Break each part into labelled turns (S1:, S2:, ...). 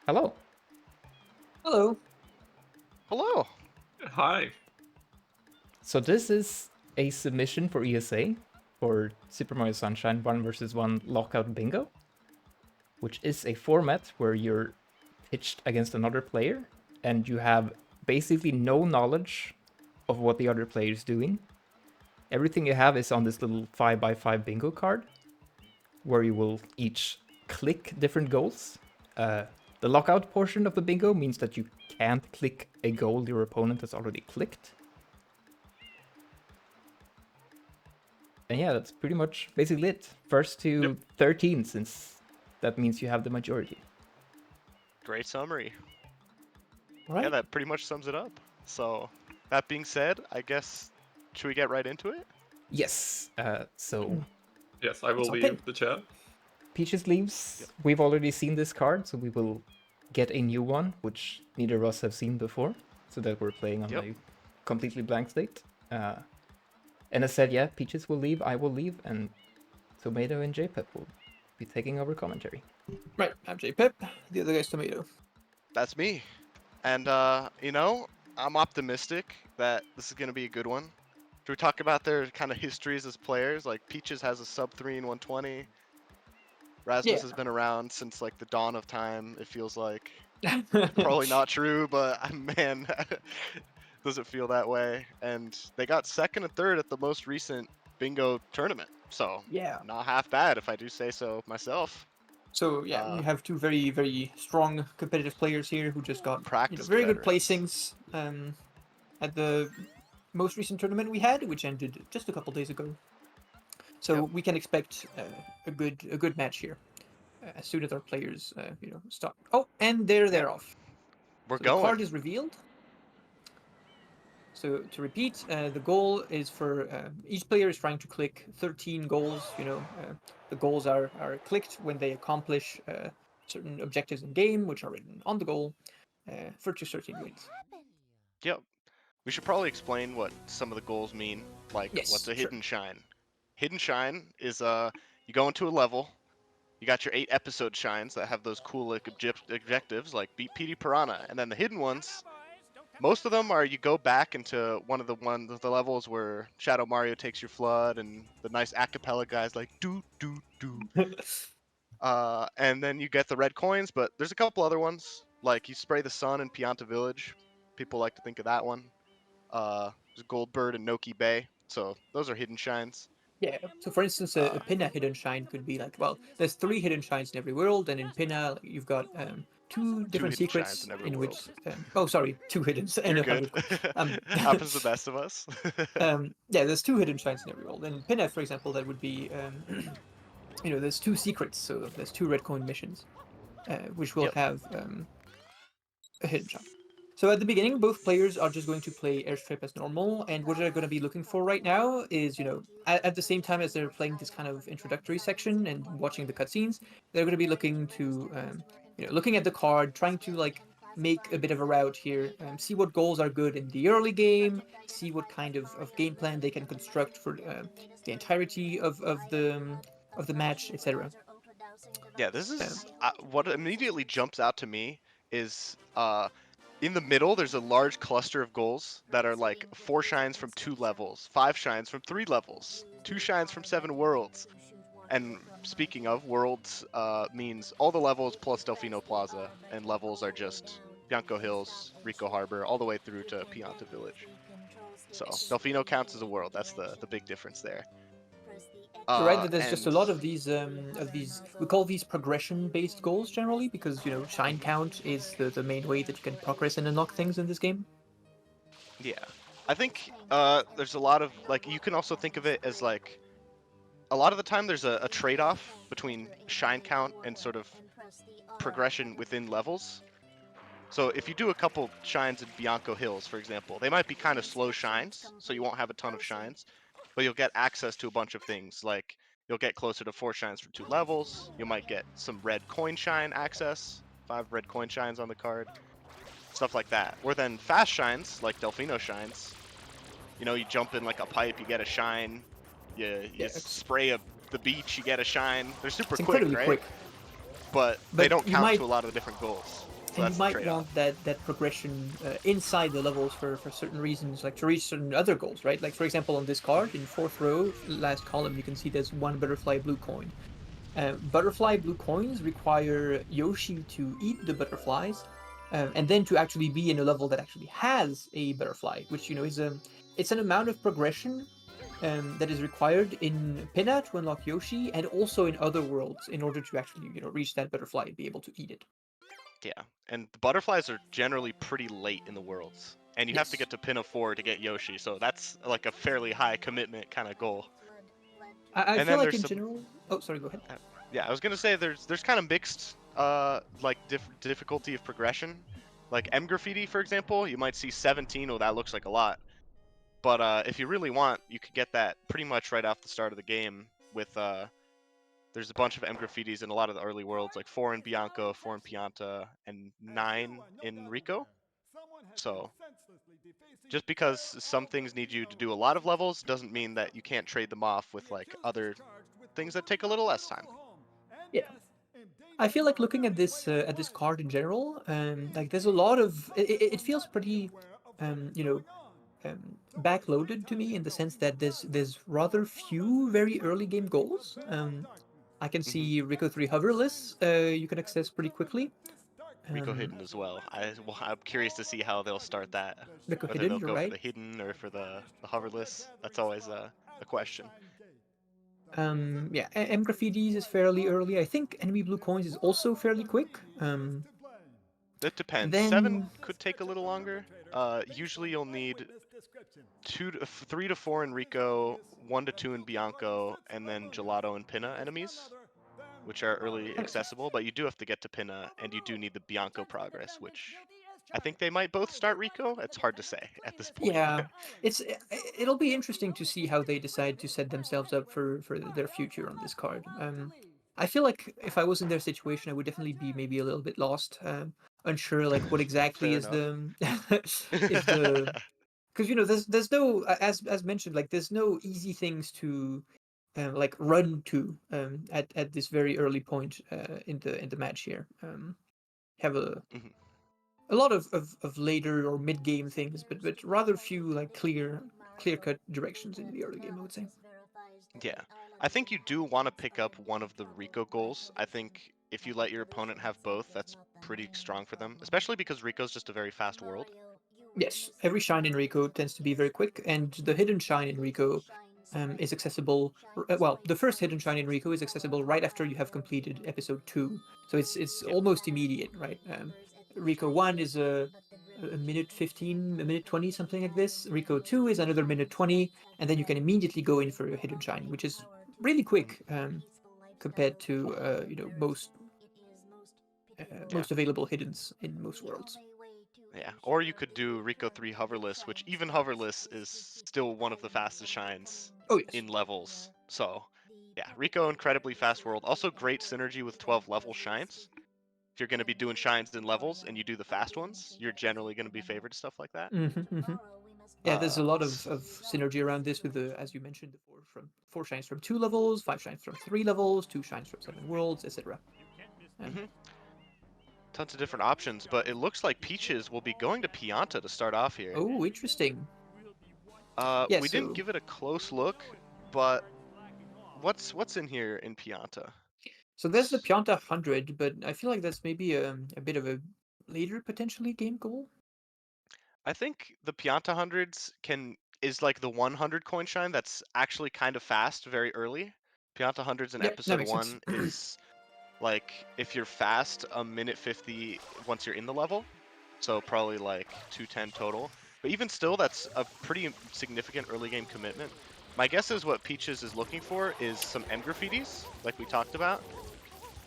S1: Hello.
S2: Hello.
S3: Hello.
S4: Hi.
S1: So this is a submission for ESA for Super Mario Sunshine 1 versus 1 Lockout Bingo, which is a format where you're pitched against another player and you have basically no knowledge of what the other player is doing. Everything you have is on this little 5x5 bingo card where you will each click different goals. The lockout portion of the bingo means that you can't click a goal your opponent has already clicked. And yeah, that's pretty much basically it. First to 13, since that means you have the majority.
S3: Great summary.
S2: All right.
S3: Yeah, that pretty much sums it up. So, that being said, I guess, should we get right into it?
S1: Yes, so
S4: Yes, I will
S2: It's
S4: leave
S2: open.
S4: the chat.
S1: Peaches leaves. We've already seen this card, so we will get a new one, which neither of us have seen before, so that we're playing on
S3: Yep.
S1: a completely blank slate. And I said, yeah, Peaches will leave, I will leave, and Tomato and JPEP will be taking over commentary.
S2: Right. I'm JPip. The other guy's Tomato.
S3: That's me. And, I'm optimistic that this is going to be a good one. Should we talk about their kind of histories as players? Like, Peaches has a sub 3 in 120. Rasmus
S2: Yeah.
S3: has been around since, like, the dawn of time, it feels like. Probably not true, but, man, does it feel that way? And they got second and third at the most recent bingo tournament. So,
S2: Yeah.
S3: not half bad if I do say so myself.
S2: So yeah, we have two very, very strong competitive players here who just got
S3: Practiced
S2: very good
S3: veterans.
S2: placings at the most recent tournament we had, which ended just a couple days ago. So
S3: Yep.
S2: we can expect a good match here as soon as our players start. Oh, and they're off.
S3: We're
S2: So the
S3: going.
S2: card is revealed. So to repeat, the goal is for each player is trying to click 13 goals. The goals are clicked when they accomplish certain objectives in game, which are written on the goal for 13 wins.
S3: Yep. We should probably explain what some of the goals mean, like what's
S2: Yes,
S3: a
S2: sure.
S3: hidden shine. Hidden shine is you go into a level, you got your 8 episode shines that have those cool like objectives like beat PD Piranha, and then the hidden ones, most of them are you go back into one of the levels where Shadow Mario takes your flood and the nice acapella guys like do do do. And then you get the red coins, but there's a couple other ones like you spray the sun in Pianta Village. People like to think of that one. There's Goldbird and Noki Bay. So those are hidden shines.
S2: Yeah. So for instance, a
S3: Uh,
S2: Pinna hidden shine could be like, well, there's 3 hidden shines in every world, and in Pinna you've got 2
S3: two
S2: different
S3: hidden shines
S2: secrets
S3: in every
S2: in which.
S3: world.
S2: Oh, sorry, 2 hidden and
S3: You're
S2: a
S3: good.
S2: 100. Um,
S3: Happens to the best of us.
S2: yeah, there's 2 hidden shines in every world. In Pinna, for example, that would be there's 2 secrets, so there's 2 red coin missions, which will
S3: Yep.
S2: have a hidden shine. So at the beginning, both players are just going to play Airstrip as normal, and what they're going to be looking for right now is, at the same time as they're playing this kind of introductory section and watching the cutscenes, they're going to be looking to, looking at the card, trying to like make a bit of a route here, see what goals are good in the early game, see what kind of game plan they can construct for the entirety of the match, etc.
S3: Yeah, this is what immediately jumps out to me is in the middle there's a large cluster of goals that are like 4 shines from 2 levels, 5 shines from 3 levels, 2 shines from 7 worlds. And speaking of worlds, means all the levels plus Delfino Plaza, and levels are just Bianco Hills, Rico Harbor, all the way through to Pianta Village. So Delfino counts as a world. That's the big difference there.
S2: You're right that there's just a
S3: And
S2: lot of these we call these progression based goals generally because shine count is the main way that you can progress and unlock things in this game.
S3: yeah, I think there's a lot of like you can also think of it as like a lot of the time there's a trade-off between shine count and sort of progression within levels. So if you do a couple shines in Bianco Hills, for example, they might be kind of slow shines, so you won't have a ton of shines, but you'll get access to a bunch of things. Like you'll get closer to 4 shines from 2 levels. You might get some red coin shine access, 5 red coin shines on the card, stuff like that. Or then fast shines, like Delfino shines, you jump in like a pipe, you get a shine. You
S2: Yeah, it's
S3: spray the beach, you get a shine. They're super
S2: it's
S3: quick,
S2: incredibly
S3: right?
S2: quick.
S3: But they
S2: But
S3: don't
S2: you
S3: count
S2: might
S3: to a lot of the different goals. So
S2: And
S3: that's
S2: you
S3: the
S2: might
S3: trade-off.
S2: want that progression inside the levels for certain reasons, like to reach certain other goals, right? Like for example, on this card in fourth row, last column, you can see there's one butterfly blue coin. Butterfly blue coins require Yoshi to eat the butterflies, and then to actually be in a level that actually has a butterfly, which is it's an amount of progression that is required in Pinna to unlock Yoshi, and also in other worlds in order to actually reach that butterfly and be able to eat it.
S3: Yeah, and the butterflies are generally pretty late in the worlds, and you have to
S2: Yes.
S3: get to Pinna 4 to get Yoshi, so that's like a fairly high commitment kind of goal.
S2: I
S3: And
S2: feel
S3: then
S2: like
S3: there's
S2: in
S3: some,
S2: general. Oh, sorry. Go ahead.
S3: yeah, I was gonna say there's kind of mixed like difficulty of progression. Like M graffiti, for example, you might see 17. Oh, that looks like a lot. But if you really want, you could get that pretty much right off the start of the game with there's a bunch of M graffitis in a lot of the early worlds, like 4 in Bianco, 4 in Pianta, and 9 in Rico. So just because some things need you to do a lot of levels doesn't mean that you can't trade them off with like other things that take a little less time.
S2: Yeah. I feel like looking at this card in general, like there's a lot of it feels pretty, you know, backloaded to me in the sense that there's rather few very early game goals. I can
S3: Hmm.
S2: see Rico 3 hoverless you can access pretty quickly.
S3: Rico
S2: Um,
S3: hidden as well. I'm curious to see how they'll start that.
S2: Rico
S3: Whether
S2: hidden,
S3: they'll
S2: you're
S3: go for
S2: right.
S3: the hidden or for the hoverless. That's always a question.
S2: Yeah, M graffitis is fairly early. I think enemy blue coins is also fairly quick.
S3: It
S2: And
S3: depends. 7
S2: then
S3: could take a little longer. Usually you'll need 3 to 4 in Rico, 1 to 2 in Bianco, and then Gelato and Pinna enemies, which are early
S2: okay.
S3: accessible. But you do have to get to Pinna, and you do need the Bianco progress, which I think they might both start Rico. It's hard to say at this point.
S2: Yeah, it'll be interesting to see how they decide to set themselves up for their future on this card. I feel like if I was in their situation, I would definitely be maybe a little bit lost, unsure like what exactly
S3: Fair
S2: is
S3: enough.
S2: the is the because there's no as mentioned, like there's no easy things to like run to at this very early point in the match here. Have
S3: Mhm.
S2: a lot of later or mid game things, but rather few like clear cut directions in the early game, I would say.
S3: Yeah. I think you do want to pick up one of the Rico goals. I think if you let your opponent have both, that's pretty strong for them, especially because Rico's just a very fast world.
S2: Yes, every shine in Rico tends to be very quick, and the hidden shine in Rico is accessible. Well, the first hidden shine in Rico is accessible right after you have completed episode 2, so it's
S3: Yeah.
S2: almost immediate, right? Rico 1 is a minute 15, a minute 20, something like this. Rico 2 is another minute 20, and then you can immediately go in for a hidden shine, which is really
S3: Mhm.
S2: quick compared to
S3: Yeah.
S2: most available hiddens in most worlds.
S3: Yeah. Or you could do Rico 3 hoverless, which even hoverless is still one of the fastest shines
S2: Oh yes.
S3: in levels. So, yeah, Rico incredibly fast world. Also great synergy with 12 level shines. If you're going to be doing shines in levels and you do the fast ones, you're generally going to be favored stuff like that.
S2: Hmm. Yeah, there's a lot
S3: S-
S2: of synergy around this with the, as you mentioned, the four shines from 2 levels, 5 shines from 3 levels, 2 shines from 7 worlds, etc. Um,
S3: mhm. Tons of different options, but it looks like Peaches will be going to Pianta to start off here.
S2: oh, interesting. Yeah,
S3: We didn't
S2: so
S3: give it a close look, but what's in here in Pianta?
S2: there's the Pianta 100, but I feel like that's maybe a bit of a later potentially game goal.
S3: I think the Pianta hundreds is like the 100 coin shine that's actually kind of fast very early. Pianta hundreds in
S2: Yep, that
S3: episode
S2: makes sense.
S3: 1 is like if you're fast a minute 50 once you're in the level. So probably like 210 total. But even still that's a pretty significant early game commitment. My guess is what Peaches is looking for is some M graffitis like we talked about.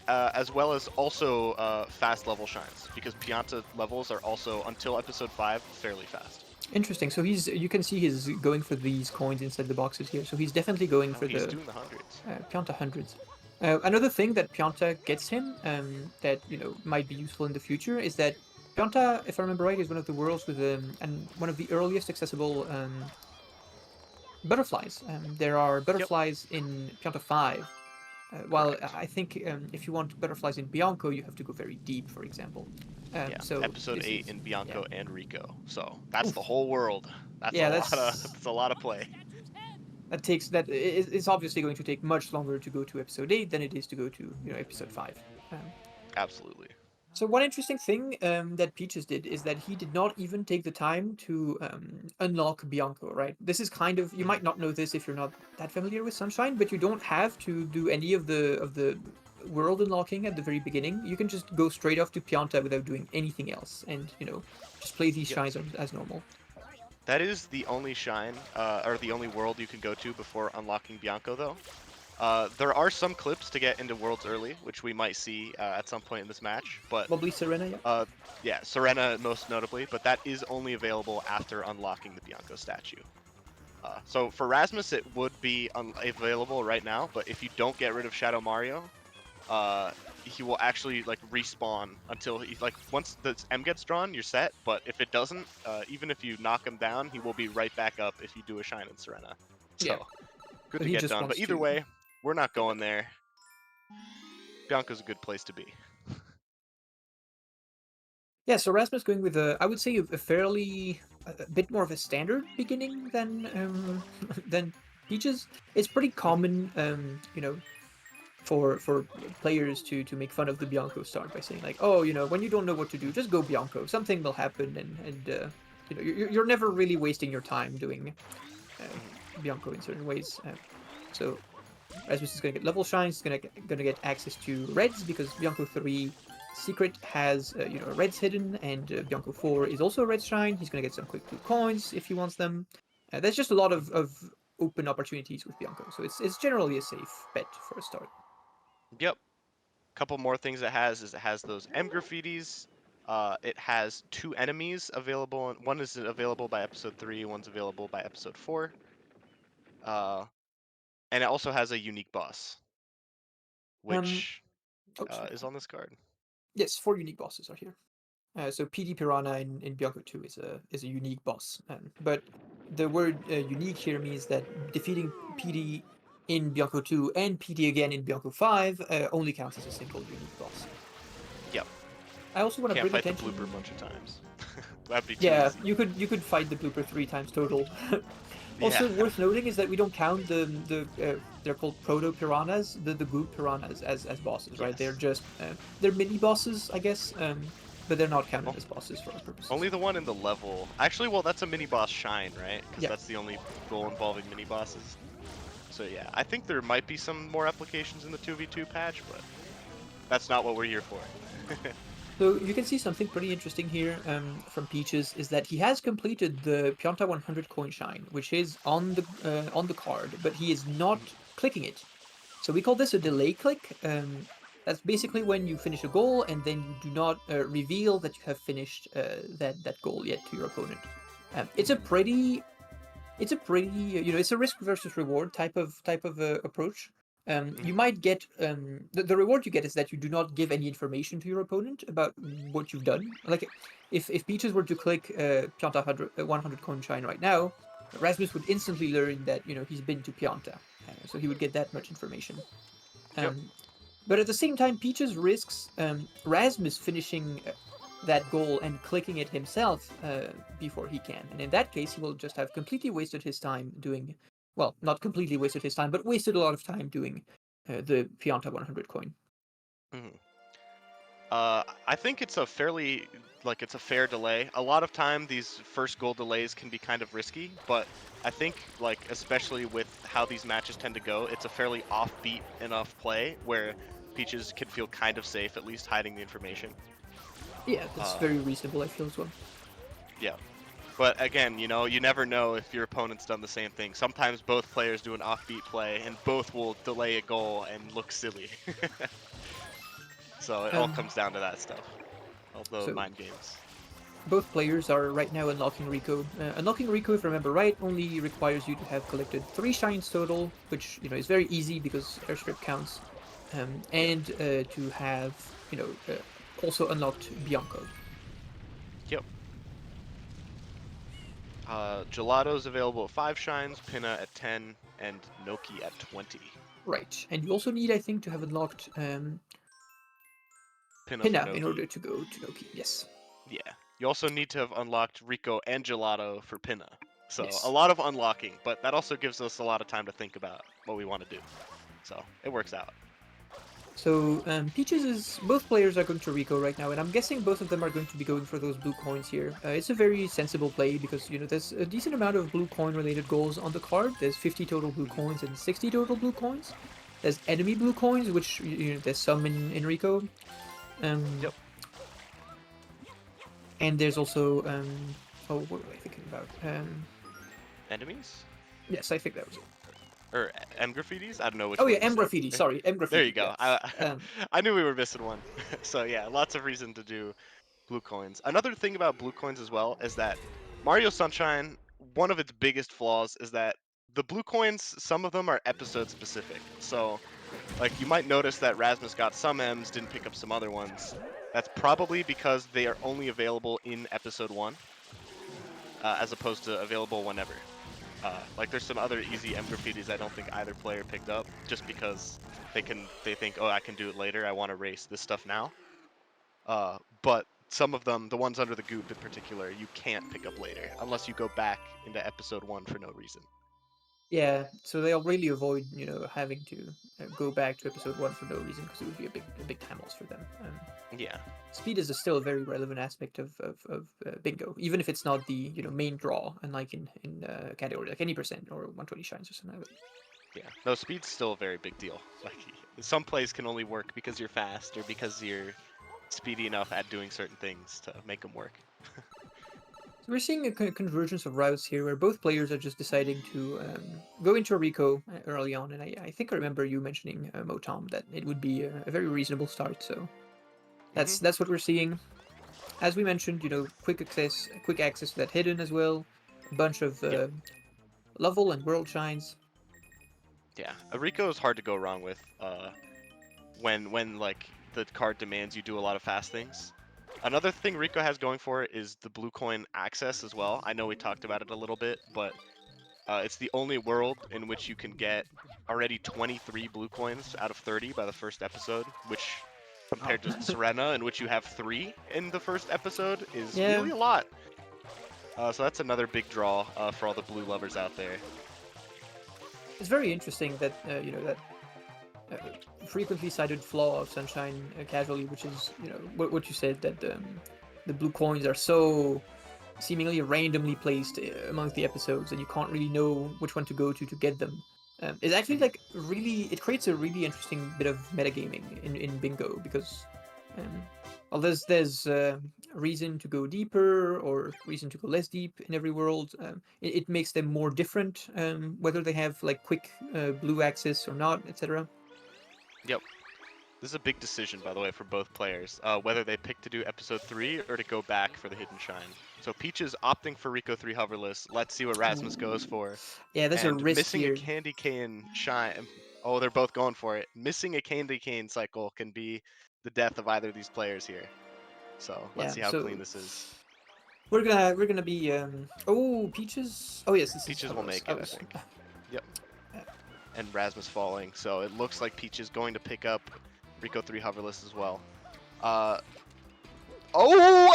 S3: As well as also fast level shines because Pianta levels are also until episode 5 fairly fast.
S2: Interesting. So you can see he's going for these coins inside the boxes here. So he's definitely going
S3: Oh,
S2: for
S3: he's
S2: the
S3: doing the hundreds.
S2: Pianta hundreds. Another thing that Pianta gets him that might be useful in the future is that Pianta, if I remember right, is one of the worlds with and one of the earliest accessible butterflies. There are
S3: Yep.
S2: butterflies in Pianta 5 While
S3: Correct.
S2: I think if you want butterflies in Bianco, you have to go very deep, for example.
S3: Yeah,
S2: So
S3: episode
S2: this
S3: 8
S2: is
S3: in
S2: yeah.
S3: Bianco and Rico. So that's the
S2: Oof.
S3: whole world. That's a
S2: Yeah,
S3: lot of
S2: that's
S3: that's a lot of play.
S2: that takes that it's obviously going to take much longer to go to episode 8 than it is to go to episode 5. Um,
S3: Absolutely.
S2: so one interesting thing that Peaches did is that he did not even take the time to unlock Bianco. Right, this is kind of, you might not know this if you're not that familiar with Sunshine, but you don't have to do any of the world unlocking at the very beginning. You can just go straight off to Pianta without doing anything else, and just play these
S3: Yep.
S2: shrines as normal.
S3: That is the only shrine, or the only world you can go to before unlocking Bianco, though. There are some clips to get into worlds early, which we might see at some point in this match, but
S2: Probably Serena, yeah.
S3: yeah, Serena most notably, but that is only available after unlocking the Bianco statue. So for Rasmus, it would be available right now, but if you don't get rid of Shadow Mario, he will actually like respawn until he once the M gets drawn, you're set. But if it doesn't, even if you knock him down, he will be right back up if you do a Shine in Serena.
S2: Yeah.
S3: So good
S2: So
S3: to
S2: he
S3: get
S2: just
S3: done. But
S2: wants
S3: either
S2: to
S3: way, we're not
S2: get
S3: going
S2: back.
S3: there. Bianco's a good place to be.
S2: Yeah, so Rasmus going with I would say a fairly a bit more of a standard beginning than than Peaches. It's pretty common, for players to make fun of the Bianco start by saying like, oh, when you don't know what to do, just go Bianco. Something will happen, and you're never really wasting your time doing Bianco in certain ways. So Rasmus is going to get level shines. He's going to get access to reds because Bianco 3 secret has reds hidden, and Bianco 4 is also a red shine. He's going to get some quick blue coins if he wants them. There's just a lot of open opportunities with Bianco, so it's generally a safe bet for a start.
S3: Yep. Couple more things it has is it has those M graffitis. It has 2 enemies available. One is available by episode 3. One's available by episode 4. Uh, and it also has a unique boss,
S2: Um,
S3: which
S2: oh, sorry.
S3: is on this card.
S2: Yes, 4 unique bosses are here. So PD Piranha in Bianco 2 is a unique boss, but the word unique here means that defeating PD in Bianco 2 and PD again in Bianco 5 only counts as a single unique boss.
S3: Yep.
S2: I also want to
S3: Can't
S2: bring
S3: fight the
S2: attention.
S3: blooper a bunch of times. That'd be too
S2: Yeah,
S3: easy.
S2: you could fight the blooper 3 times total.
S3: Yeah.
S2: Also worth noting is that we don't count they're called proto piranhas, the group piranhas as bosses, right? They're
S3: Yes.
S2: just they're mini bosses, I guess, but they're not counted
S3: Oh,
S2: as bosses for our purposes.
S3: only the one in the level. Actually, well, that's a mini boss shine, right? Because
S2: Yeah.
S3: that's the only goal involving mini bosses. So yeah, I think there might be some more applications in the 2v2 patch, but that's not what we're here for.
S2: So you can see something pretty interesting here from Peaches is that he has completed the Pianta 100 coin shine, which is on the card, but he is not clicking it. So we call this a delay click. That's basically when you finish a goal and then you do not reveal that you have finished that goal yet to your opponent. It's a pretty it's a risk versus reward type of approach. You might get the reward you get is that you do not give any information to your opponent about what you've done. Like if Peaches were to click Pianta 100 coin shine right now, Rasmus would instantly learn that he's been to Pianta, so he would get that much information.
S3: Yep.
S2: But at the same time, Peaches risks Rasmus finishing that goal and clicking it himself before he can. And in that case, he will just have completely wasted his time doing, well, not completely wasted his time, but wasted a lot of time doing the Pianta 100 coin.
S3: Mm-hmm. I think it's a fairly, it's a fair delay. A lot of time, these first goal delays can be kind of risky, but I think, especially with how these matches tend to go, it's a fairly offbeat enough play where Peaches can feel kind of safe, at least hiding the information.
S2: Yeah, that's
S3: Uh,
S2: very reasonable, I feel as well.
S3: yeah. But again, you never know if your opponent's done the same thing. Sometimes both players do an offbeat play, and both will delay a goal and look silly. So it all comes down to that stuff. All the
S2: So
S3: mind games.
S2: both players are right now unlocking Rico. Unlocking Rico, if I remember right, only requires you to have collected 3 shines total, which is very easy because airstrip counts,
S3: Yep.
S2: and to have also unlocked Bianco.
S3: Yep. Gelato's available at 5 shines, Pinna at 10, and Noki at 20.
S2: Right, and you also need, I think, to have unlocked
S3: Pinna for
S2: Pinna
S3: no
S2: in
S3: key.
S2: order to go to no key. Yes.
S3: Yeah. You also need to have unlocked Rico and Gelato for Pinna. So
S2: Yes.
S3: a lot of unlocking, but that also gives us a lot of time to think about what we want to do. So it works out.
S2: So Peaches is both players are going to Rico right now, and I'm guessing both of them are going to be going for those blue coins here. It's a very sensible play because there's a decent amount of blue coin related goals on the card. There's 50 total blue coins and 60 total blue coins. There's enemy blue coins, which there's some in Rico.
S3: Yep.
S2: And there's also oh, what were I thinking about?
S3: Enemies?
S2: Yes, I think that was it.
S3: Or M graffitis? I don't know which
S2: Oh
S3: one
S2: yeah,
S3: you
S2: M
S3: said.
S2: graffiti. Sorry, M graffiti.
S3: There you go.
S2: Yeah.
S3: I, I knew we were missing one. So yeah, lots of reason to do blue coins. Another thing about blue coins as well is that Mario Sunshine, one of its biggest flaws is that the blue coins, some of them are episode specific. So like you might notice that Rasmus got some M's, didn't pick up some other ones. That's probably because they are only available in episode 1, as opposed to available whenever. Like there's some other easy M graffitis I don't think either player picked up just because they think, oh, I can do it later. I want to race this stuff now. But some of them, the ones under the goop in particular, you can't pick up later unless you go back into episode 1 for no reason.
S2: Yeah, so they'll really avoid having to go back to episode 1 for no reason because it would be a big time loss for them.
S3: Yeah.
S2: Speed is still a very relevant aspect of bingo, even if it's not the main draw, unlike in category like any percent or 120 shines or something like that.
S3: Yeah. No, speed's still a very big deal. Like some plays can only work because you're fast or because you're speedy enough at doing certain things to make them work.
S2: So we're seeing a convergence of routes here where both players are just deciding to go into a Rico early on, and I think I remember you mentioning Motom that it would be a very reasonable start. So that's what we're seeing. As we mentioned, quick access to that hidden as well, a bunch of level and world shines.
S3: Yeah, a Rico is hard to go wrong with. When like the card demands you do a lot of fast things. Another thing Rico has going for it is the blue coin access as well. I know we talked about it a little bit, but it's the only world in which you can get already 23 blue coins out of 30 by the first episode, which compared to Serena, in which you have 3 in the first episode, is really a lot. So that's another big draw for all the blue lovers out there.
S2: It's very interesting that that frequently cited flaw of Sunshine casually, which is what you said, that the blue coins are so seemingly randomly placed amongst the episodes, and you can't really know which one to go to get them. It's actually like it creates a really interesting bit of metagaming in bingo because well, there's reason to go deeper or reason to go less deep in every world. It makes them more different, whether they have like quick blue access or not, etc.
S3: Yep. This is a big decision, by the way, for both players, whether they pick to do episode 3 or to go back for the hidden shine. So Peach is opting for Rico 3 hoverless. Let's see what Rasmus goes for.
S2: Yeah, that's
S3: And
S2: a risk
S3: missing
S2: here.
S3: a candy cane shine. Oh, they're both going for it. Missing a candy cane cycle can be the death of either of these players here. So let's see how clean this is.
S2: We're gonna be oh, Peaches. Oh yes, this
S3: Peaches
S2: is
S3: will make it, I think. Yep. And Rasmus falling, so it looks like Peach is going to pick up Rico 3 hoverless as well. Oh,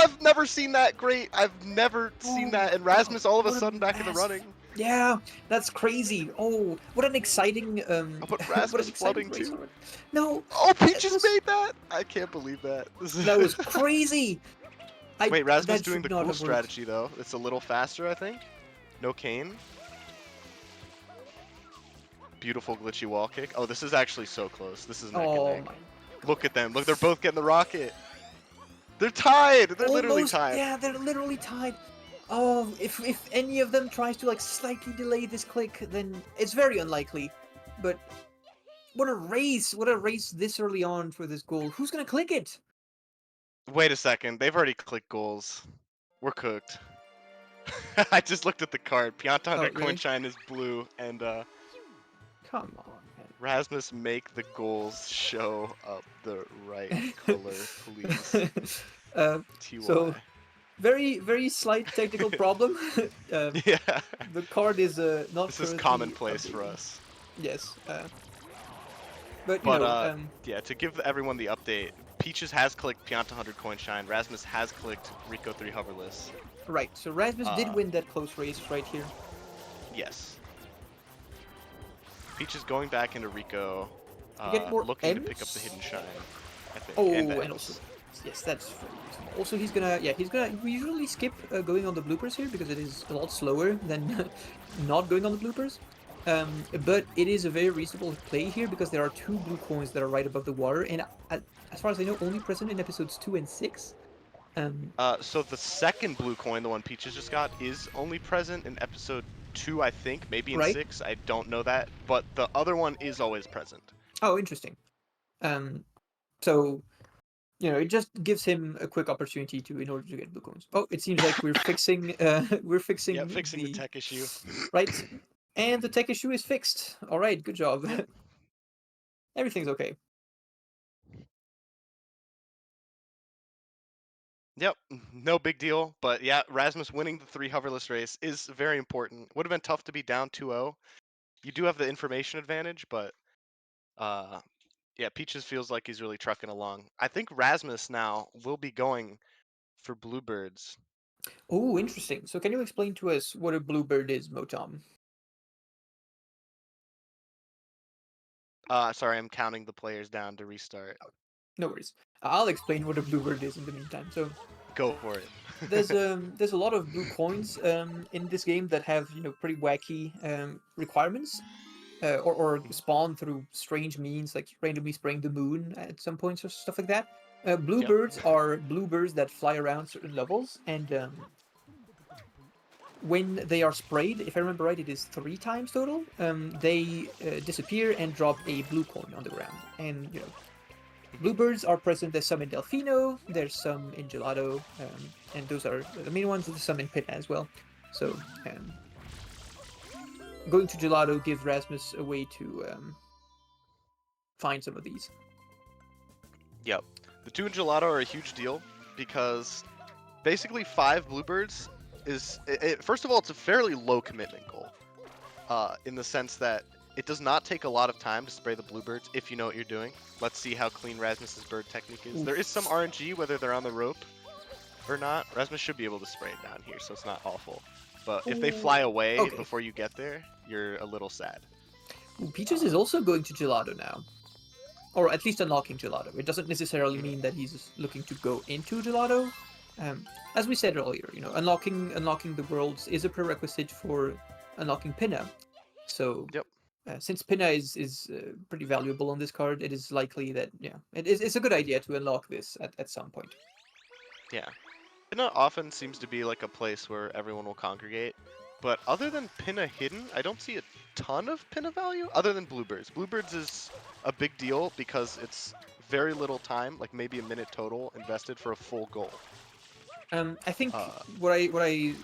S3: I've never seen that. Great. I've never seen that. And Rasmus all of a sudden back in the running.
S2: Yeah, that's crazy. Oh, what an exciting
S3: But Rasmus flooding
S2: race
S3: too.
S2: already. No.
S3: Oh, Peaches made that. I can't believe that.
S2: That was crazy.
S3: Wait, Rasmus
S2: that
S3: doing the
S2: should not
S3: cool
S2: have worked.
S3: strategy though. It's a little faster, I think. No cane. Beautiful glitchy wall kick. Oh, this is actually so close. This is neck and neck.
S2: My.
S3: Look at them. Look, they're both getting the rocket. They're tied. They're literally tied.
S2: Yeah, they're literally tied. Oh, if any of them tries to like slightly delay this click, then it's very unlikely. But what a race! What a race this early on for this goal. Who's gonna click it?
S3: Wait a second. They've already clicked goals. We're cooked. I just looked at the card. Pianta under
S2: really?
S3: Coinshine is blue, and
S2: Come on, man.
S3: Rasmus, make the goals show up the right color, please. TY.
S2: So very, very slight technical problem.
S3: Yeah.
S2: The card is not.
S3: This is commonplace for us.
S2: Yes. But
S3: But yeah, to give everyone the update, Peaches has clicked Pianta 100 coin shine. Rasmus has clicked Rico 3 hoverless.
S2: right. So Rasmus did
S3: Uh,
S2: win that close race right here.
S3: Yes. Peaches going back into Rico,
S2: You get more
S3: looking to pick up the
S2: M's.
S3: hidden shine, I think,
S2: Oh,
S3: and the
S2: and
S3: M's.
S2: also, yes, that's very reasonable. Also, we usually skip going on the bloopers here because it is a lot slower than not going on the bloopers. But it is a very reasonable play here because there are two blue coins that are right above the water, and as far as I know, only present in episodes 2 and 6.
S3: So the second blue coin, the one Peaches just got, is only present in episode 2, I think, maybe in
S2: Right?
S3: 6. I don't know that, but the other one is always present.
S2: Oh, interesting. So it just gives him a quick opportunity in order to get blue coins. Oh, it seems like we're fixing
S3: Yeah, fixing the tech issue.
S2: right, and the tech issue is fixed. All right, good job.
S3: Yep.
S2: Everything's okay.
S3: Yep, no big deal. But yeah, Rasmus winning the 3 hoverless race is very important. Would have been tough to be down 2-0. You do have the information advantage, but yeah, Peaches feels like he's really trucking along. I think Rasmus now will be going for Bluebirds.
S2: Oh, interesting. So can you explain to us what a bluebird is, Motom?
S3: Sorry, I'm counting the players down to restart.
S2: No worries. I'll explain what a bluebird is in the meantime. So
S3: Go for it.
S2: there's a lot of blue coins in this game that have pretty wacky requirements. Or spawn through strange means, like randomly spraying the moon at some points or stuff like that. Bluebirds are bluebirds that fly around certain levels, and when they are sprayed, if I remember right, it is 3 times total. They disappear and drop a blue coin on the ground, and bluebirds are present. There's some in Delfino, there's some in Gelato, and those are the main ones. There's some in Pita as well. So going to Gelato gives Rasmus a way to find some of these.
S3: Yep. The 2 in Gelato are a huge deal because basically 5 Bluebirds is, first of all, it's a fairly low commitment goal in the sense that it does not take a lot of time to spray the Bluebirds if you know what you're doing. Let's see how clean Rasmus's bird technique is.
S2: Oof.
S3: There is some RNG, whether they're on the rope or not. Rasmus should be able to spray it down here, so it's not awful. But if they fly away before you get there, you're a little sad.
S2: Ooh, Peaches is also going to Gelato now. Or at least unlocking Gelato. It doesn't necessarily mean that he's looking to go into Gelato. As we said earlier, unlocking the worlds is a prerequisite for unlocking Pinna. So
S3: Yep.
S2: Since Pinna is pretty valuable on this card, it is likely that it's a good idea to unlock this at some point.
S3: Yeah. Pinna often seems to be like a place where everyone will congregate. But other than Pinna hidden, I don't see a ton of Pinna value other than Bluebirds. Bluebirds is a big deal because it's very little time, like maybe a minute total, invested for a full goal.
S2: I think what I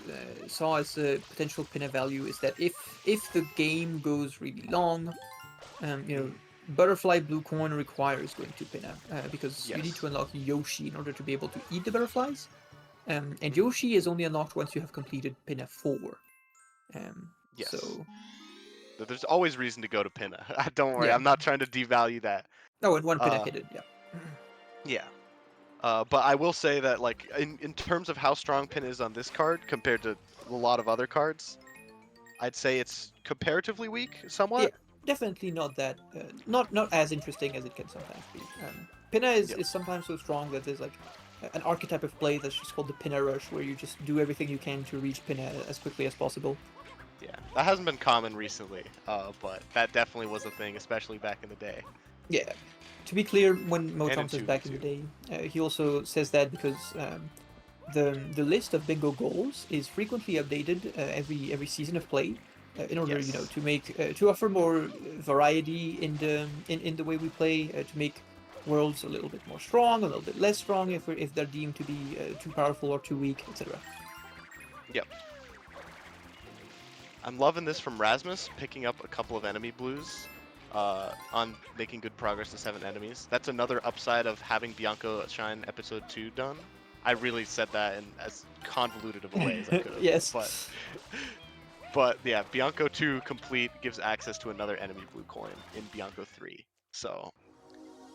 S2: saw as a potential Pinna value is that if the game goes really long, Butterfly Blue Coin requires going to Pinna because you need to unlock Yoshi in order to be able to eat the butterflies. And Yoshi is only unlocked once you have completed Pinna 4.
S3: Yes.
S2: So
S3: there's always reason to go to Pinna. Don't worry,
S2: Yeah.
S3: I'm not trying to devalue that.
S2: Oh, and one Pinna hidden, yeah.
S3: Yeah. But I will say that, like, in terms of how strong Pinna is on this card compared to a lot of other cards, I'd say it's comparatively weak, somewhat.
S2: Yeah, definitely not that, not as interesting as it can sometimes be. Pinna is sometimes so strong that there's like an archetype of play that's just called the Pinna Rush, where you just do everything you can to reach Pinna as quickly as possible.
S3: Yeah, that hasn't been common recently, but that definitely was a thing, especially back in the day.
S2: Yeah. To be clear, when Motom says back in the day, he also says that because the list of bingo goals is frequently updated every season of play in order to make to offer more variety in the way we play, to make worlds a little bit more strong, a little bit less strong if they're deemed to be too powerful or too weak, etc.
S3: Yep. I'm loving this from Rasmus, picking up a couple of enemy blues on making good progress to 7 enemies. That's another upside of having Bianco Shine Episode 2 done. I really said that in as convoluted of a way as I could have.
S2: Yes.
S3: But yeah, Bianco 2 complete gives access to another enemy blue coin in Bianco 3. So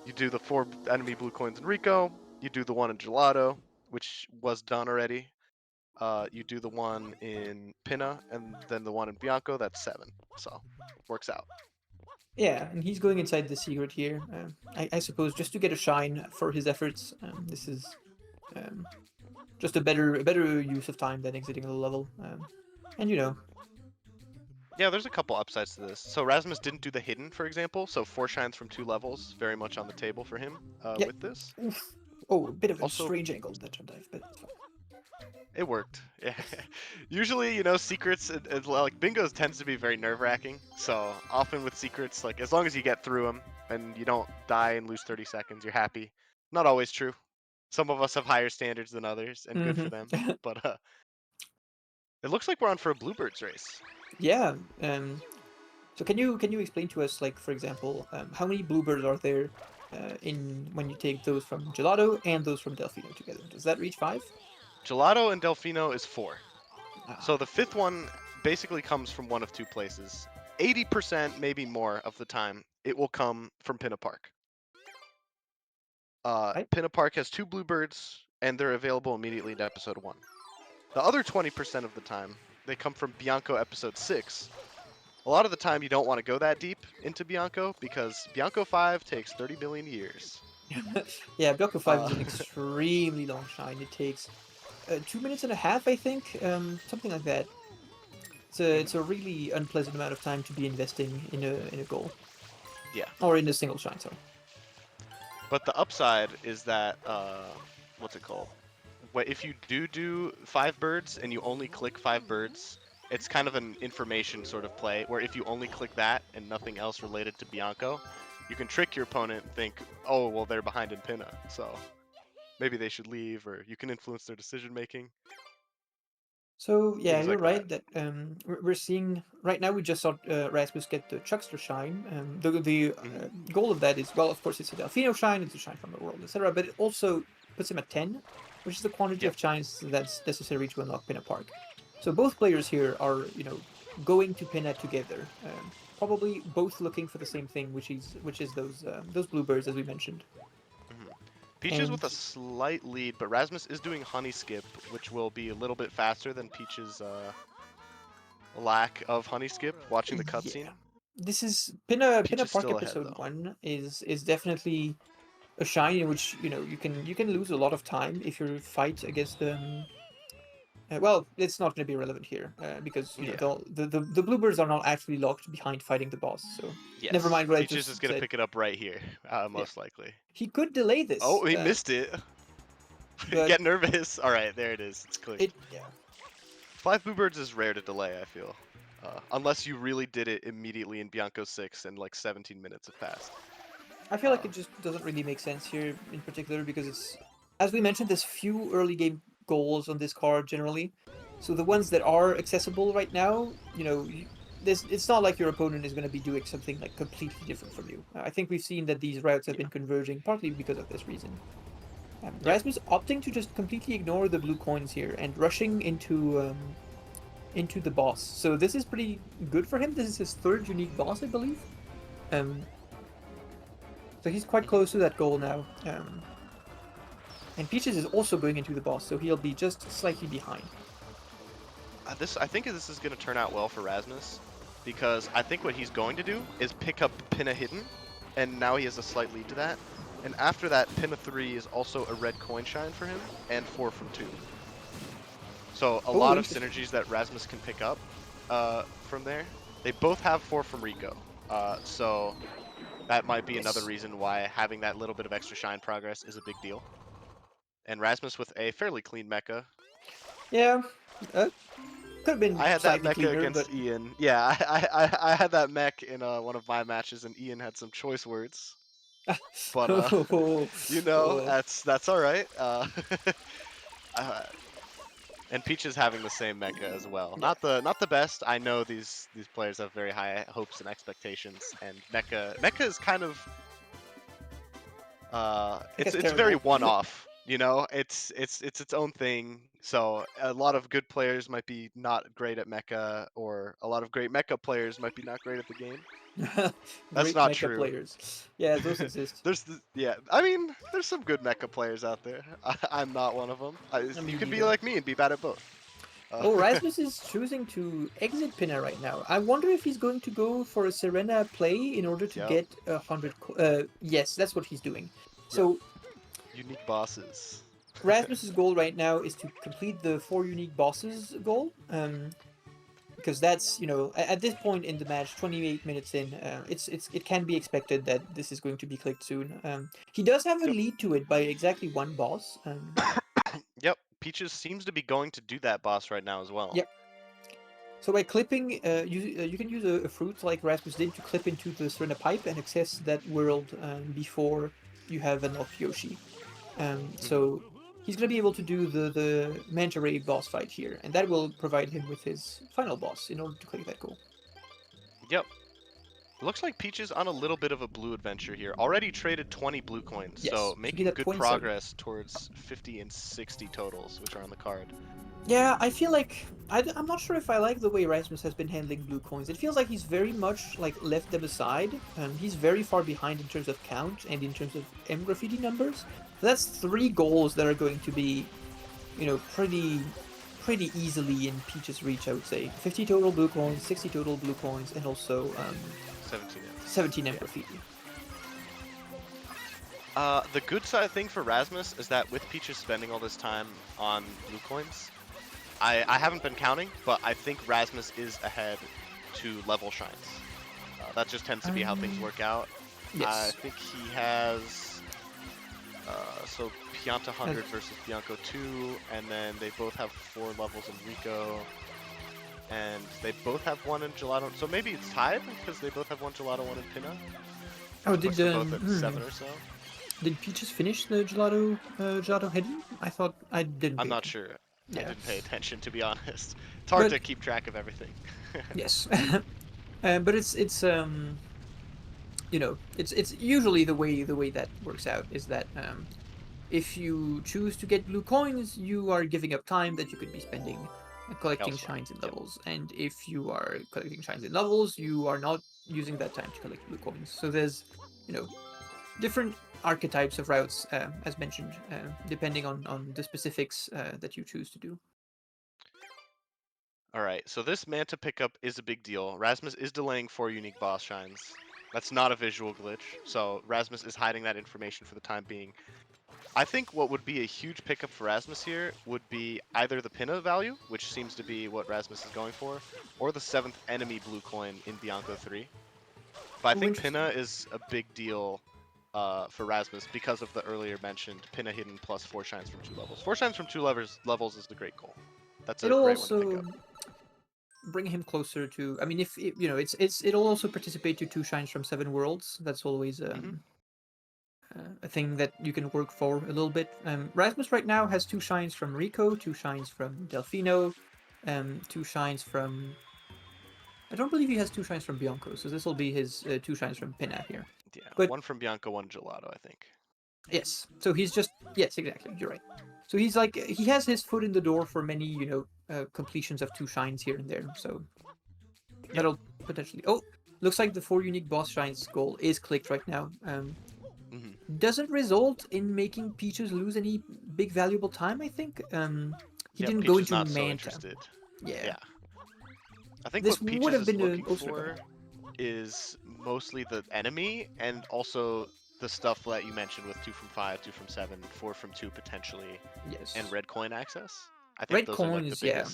S3: you do the 4 enemy blue coins in Rico. You do the one in Gelato, which was done already. You do the one in Pinna, and then the one in Bianco. That's 7. So works out.
S2: Yeah, and he's going inside the secret here. I suppose just to get a shine for his efforts. This is um, just a better use of time than exiting the level. And you know,
S3: Yeah, there's a couple upsides to this. So Rasmus didn't do the hidden, for example. So 4 shines from 2 levels, very much on the table for him
S2: yeah.
S3: with this.
S2: Oof. Oh, a bit of a
S3: Also,
S2: strange angle that dive, but it's fine.
S3: it worked. Yeah. Usually, secrets, like bingos tends to be very nerve-wracking. So often with secrets, like as long as you get through them and you don't die and lose 30 seconds, you're happy. Not always true. Some of us have higher standards than others, and good for them. But it looks like we're on for a Bluebirds race.
S2: Yeah. So can you explain to us, like for example, how many bluebirds are there in when you take those from Gelato and those from Delfino together? Does that reach 5?
S3: Gelato and Delfino is 4.
S2: Ah,
S3: So the 5th one basically comes from one of 2 places. 80%, maybe more of the time, it will come from Pinna Park.
S2: right.
S3: Pinna Park has 2 bluebirds, and they're available immediately in episode 1. The other 20% of the time, they come from Bianco episode 6. A lot of the time, you don't want to go that deep into Bianco because Bianco 5 takes 30 million years.
S2: Yeah, Bianco 5 is an
S3: Uh,
S2: extremely long shine. It takes 2 minutes and a half, I think, something like that. It's a really unpleasant amount of time to be investing in a goal
S3: yeah.
S2: or in a single shine. Sorry.
S3: But the upside is that, what's it called? If you do 5 birds and you only click 5 birds, it's kind of an information sort of play where if you only click that and nothing else related to Bianco, you can trick your opponent and think, oh, well, they're behind in Pinna, so maybe they should leave, or you can influence their decision making,
S2: So yeah,
S3: things
S2: you're
S3: like that.
S2: right that we're seeing right now. We just saw Rasmus get the Chuckster shine. The
S3: Hmm.
S2: goal of that is, well, of course, it's a Delfino shine, it's a shine from the world, etc. But it also puts him at 10, which is the quantity
S3: Yep.
S2: of shines that's necessary to unlock Pinna Park. So both players here are, going to Pinna together, probably both looking for the same thing, which is those bluebirds as we mentioned.
S3: Hmm. Peaches
S2: And
S3: with a slight lead, but Rasmus is doing Honey Skip, which will be a little bit faster than Peach's lack of Honey Skip, watching the
S2: yeah,
S3: cutscene.
S2: this is Pinna
S3: Peach is
S2: Park
S3: still ahead,
S2: episode
S3: though.
S2: 1 is definitely a shine in which you can lose a lot of time if you fight against them. Well, it's not going to be relevant here because
S3: Yeah.
S2: the bluebirds are not actually locked behind fighting the boss. So never
S3: Yes.
S2: mind what I
S3: Peaches is
S2: just
S3: going to
S2: said.
S3: pick it up right here,
S2: Yeah,
S3: most likely.
S2: he could delay this,
S3: Oh, he missed it.
S2: but
S3: Get nervous. All right, there it is. It's clicked.
S2: yeah.
S3: 5 bluebirds is rare to delay, I feel. Unless you really did it immediately in Bianco 6 and like 17 minutes have passed.
S2: I feel like it just doesn't really make sense here in particular because it's, as we mentioned, there's few early game goals on this card generally. So the ones that are accessible right now, it's not like your opponent is going to be doing something like completely different from you. I think we've seen that these routes have
S3: Yeah.
S2: been converging partly because of this reason.
S3: Yeah.
S2: Rasmus opting to just completely ignore the blue coins here and rushing into the boss. So this is pretty good for him. This is his third unique boss, I believe. Um, so he's quite
S3: Hmm.
S2: close to that goal now. And Peaches is also going into the boss, so he'll be just slightly behind.
S3: I think this is going to turn out well for Rasmus, because I think what he's going to do is pick up Pinna Hidden, and now he has a slight lead to that. And after that, Pinna 3 is also a red coin shine for him, and 4 from 2. So a
S2: Oh,
S3: lot of
S2: interesting.
S3: synergies that Rasmus can pick up from there. They both have 4 from Rico, so that might be another
S2: Yes.
S3: reason why having that little bit of extra shine progress is a big deal. And Rasmus with a fairly clean mecha.
S2: Yeah. Could have been
S3: I had that
S2: slightly
S3: mecha
S2: cleaner, but
S3: against Ian. Yeah, I had that mech in one of my matches, and Ian had some choice words. But
S2: oh, oh,
S3: that's all right. Uh, and Peach is having the same mecha as well.
S2: yeah.
S3: Not the best. I know these players have very high hopes and expectations, and mecha is kind of
S2: I guess
S3: it's very
S2: terrible.
S3: one-off. You know, it's its own thing. So a lot of good players might be not great at mecha, or a lot of great mecha players might be not great at the game. That's
S2: Great
S3: not
S2: mecha
S3: true.
S2: players. Yeah, those exist.
S3: Yeah, I mean, there's some good mecha players out there. I'm not one of them.
S2: I'm
S3: You
S2: you
S3: could be
S2: neither.
S3: like me and be bad at both.
S2: Oh, Rasmus is choosing to exit Pinna right now. I wonder if he's going to go for a Serena play in order to
S3: Yep.
S2: get 100. Yes, that's what he's doing.
S3: Yep.
S2: So
S3: Unique bosses.
S2: Rasmus's goal right now is to complete the 4 unique bosses goal. Because that's, at this point in the match, 28 minutes in, it can be expected that this is going to be clicked soon. He does have a
S3: Yep.
S2: lead to it by exactly one boss.
S3: Yep. Peaches seems to be going to do that boss right now as well.
S2: Yep. So by clipping, you can use a fruit like Rasmus did to clip into the Serena pipe and access that world before you have unlocked Yoshi. So he's going to be able to do the Manta Ray boss fight here, and that will provide him with his final boss in order to click that goal.
S3: Yep. Looks like Peaches on a little bit of a blue adventure here. Already traded 20 blue coins,
S2: Yes,
S3: so
S2: so
S3: making
S2: he's at
S3: good
S2: 27.
S3: progress towards 50 and 60 totals, which are on the card.
S2: Yeah, I feel like I'm not sure if I like the way Rasmus has been handling blue coins. It feels like he's very much like left them aside. He's very far behind in terms of count and in terms of M graffiti numbers. So that's 3 goals that are going to be, pretty easily in Peach's reach. I would say 50 total blue coins, 60 total blue coins, and also
S3: 17 M.
S2: 17 M
S3: Yeah.
S2: graffiti.
S3: The good side thing for Rasmus is that with Peaches spending all this time on blue coins, I haven't been counting, but I think Rasmus is ahead to level shines. That just tends to be how things work out. I
S2: Yes.
S3: think he has, so Pianta 100 versus Bianco 2, and then they both have 4 levels in Rico, and they both have 1 in Gelato. So maybe it's tied because they both have 1 Gelato, 1 in Pinna.
S2: Oh,
S3: Puts them both at 7 or so.
S2: Did Peaches finish the gelato hidden? I thought I didn't.
S3: I'm
S2: pay
S3: not
S2: attention.
S3: sure.
S2: Yeah.
S3: I didn't pay attention, to be honest. It's hard
S2: But-
S3: to keep track of everything.
S2: Yes, but it's it's usually the way that works out is that if you choose to get blue coins, you are giving up time that you could be spending collecting
S3: Elsewhere,
S2: shines and
S3: yep.
S2: levels, and if you are collecting shines and levels, you are not using that time to collect blue coins. So there's different archetypes of routes, as mentioned, depending on the specifics that you choose to do.
S3: Alright, so this Manta pickup is a big deal. Rasmus is delaying 4 unique boss shines. That's not a visual glitch, so Rasmus is hiding that information for the time being. I think what would be a huge pickup for Rasmus here would be either the Pinna value, which seems to be what Rasmus is going for, or the 7th enemy blue coin in Bianco 3. But I
S2: Ooh,
S3: think
S2: interesting.
S3: Pinna is a big deal for Rasmus because of the earlier mentioned Pinna hidden plus 4 shines from 2 levels. 4 shines from 2 levels is the great goal. That's a
S2: It'll
S3: great one to pick
S2: also
S3: up.
S2: bring him closer to. I mean, if it, it'll also participate to 2 shines from 7 worlds. That's always a thing that you can work for a little bit. Rasmus right now has 2 shines from Rico, 2 shines from Delfino, 2 shines from. I don't believe he has 2 shines from Bianco, so this will be his 2 shines from Pinna here.
S3: Yeah,
S2: But-
S3: 1 from Bianco, 1 Gelato, I think.
S2: Yes, so he's just yes, exactly. You're right. So he's like he has his foot in the door for many completions of 2 shines here and there. So that'll potentially. Oh, looks like the 4 unique boss shines goal is clicked right now. Doesn't result in making Peaches lose any big valuable time. I think. He
S3: Yeah,
S2: didn't
S3: Peach
S2: go
S3: is
S2: into
S3: not so
S2: Manta.
S3: interested.
S2: Yeah.
S3: I think
S2: This
S3: what
S2: would
S3: Peaches
S2: have
S3: is
S2: been
S3: looking
S2: sorry, go ahead.
S3: for is mostly the enemy and also the stuff that you mentioned with 2 from 5, 2 from 7, 4 from 2 potentially,
S2: Yes.
S3: and red coin access. I think
S2: Red
S3: those are like the
S2: coins, yeah.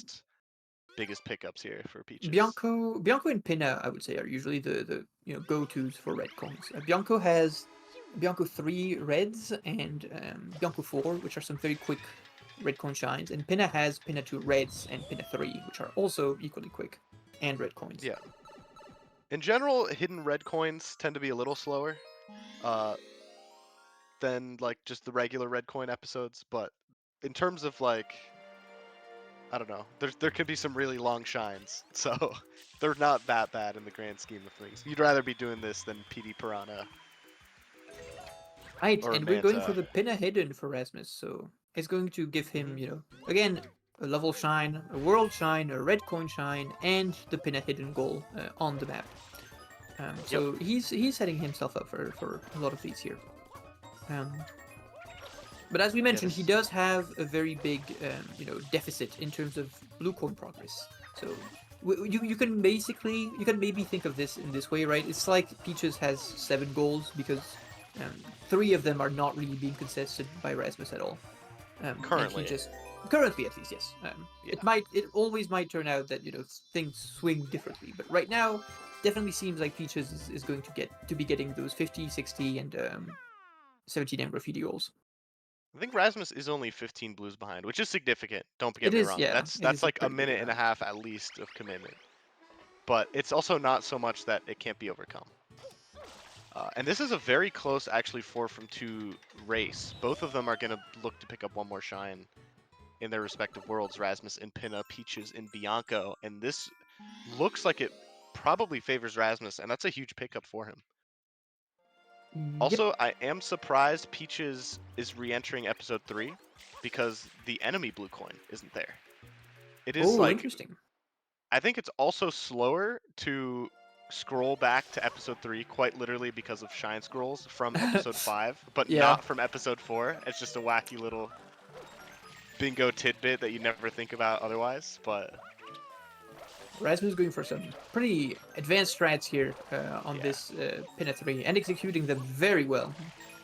S3: biggest pickups here for Peaches.
S2: Bianco and Pinna, I would say, are usually the go-tos for red coins. Bianco has Bianco 3 reds and Bianco 4, which are some very quick red coin shines, and Pinna has Pinna 2 reds and Pinna 3, which are also equally quick and red coins.
S3: Yeah. In general, hidden red coins tend to be a little slower than like just the regular red coin episodes, but in terms of like, I don't know, there could be some really long shines, so they're not that bad in the grand scheme of things. You'd rather be doing this than PD Piranha.
S2: Right,
S3: Or
S2: and we're going for
S3: Manta.
S2: the Pinna Hidden for Rasmus, so it's going to give him,
S3: Mhm.
S2: again, a level shine, a world shine, a red coin shine, and the Pinna Hidden goal on the map.
S3: Yep.
S2: So he's setting himself up for a lot of these here. Um, but as we mentioned, he
S3: this-
S2: does have a very big, deficit in terms of blue coin progress. So you can maybe think of this in this way, right? It's like Peaches has 7 goals because 3 of them are not really being contested by Rasmus at all. And he
S3: Currently.
S2: just currently at least, yes.
S3: Yeah.
S2: It always might turn out that things swing differently, but right now definitely seems like Peaches is going to be getting those 50, 60, and 70 damn graffiti goals.
S3: I think Rasmus is only 15 blues behind, which is significant. Don't get
S2: It
S3: me
S2: is,
S3: wrong.
S2: yeah, it
S3: That's
S2: is a
S3: like a
S2: pretty big
S3: minute and a
S2: amount.
S3: half at least of commitment. But it's also not so much that it can't be overcome. And this is a very close, actually, 4 from 2 race. Both of them are going to look to pick up one more shine in their respective worlds. Rasmus in Pinna, Peaches in Bianco. And this looks like it probably favors Rasmus, and that's a huge pickup for him.
S2: Yep.
S3: Also, I am surprised Peaches is re-entering episode 3 because the enemy blue coin isn't there. It is
S2: Oh,
S3: like,
S2: interesting.
S3: I think it's also slower to scroll back to episode 3 quite literally because of shine scrolls from episode 5, but
S2: Yeah.
S3: not from episode 4. It's just a wacky little bingo tidbit that you never think about otherwise, but
S2: Rasmus going for some pretty advanced strats here on
S3: yeah.
S2: this Pinna 3 and executing them very well.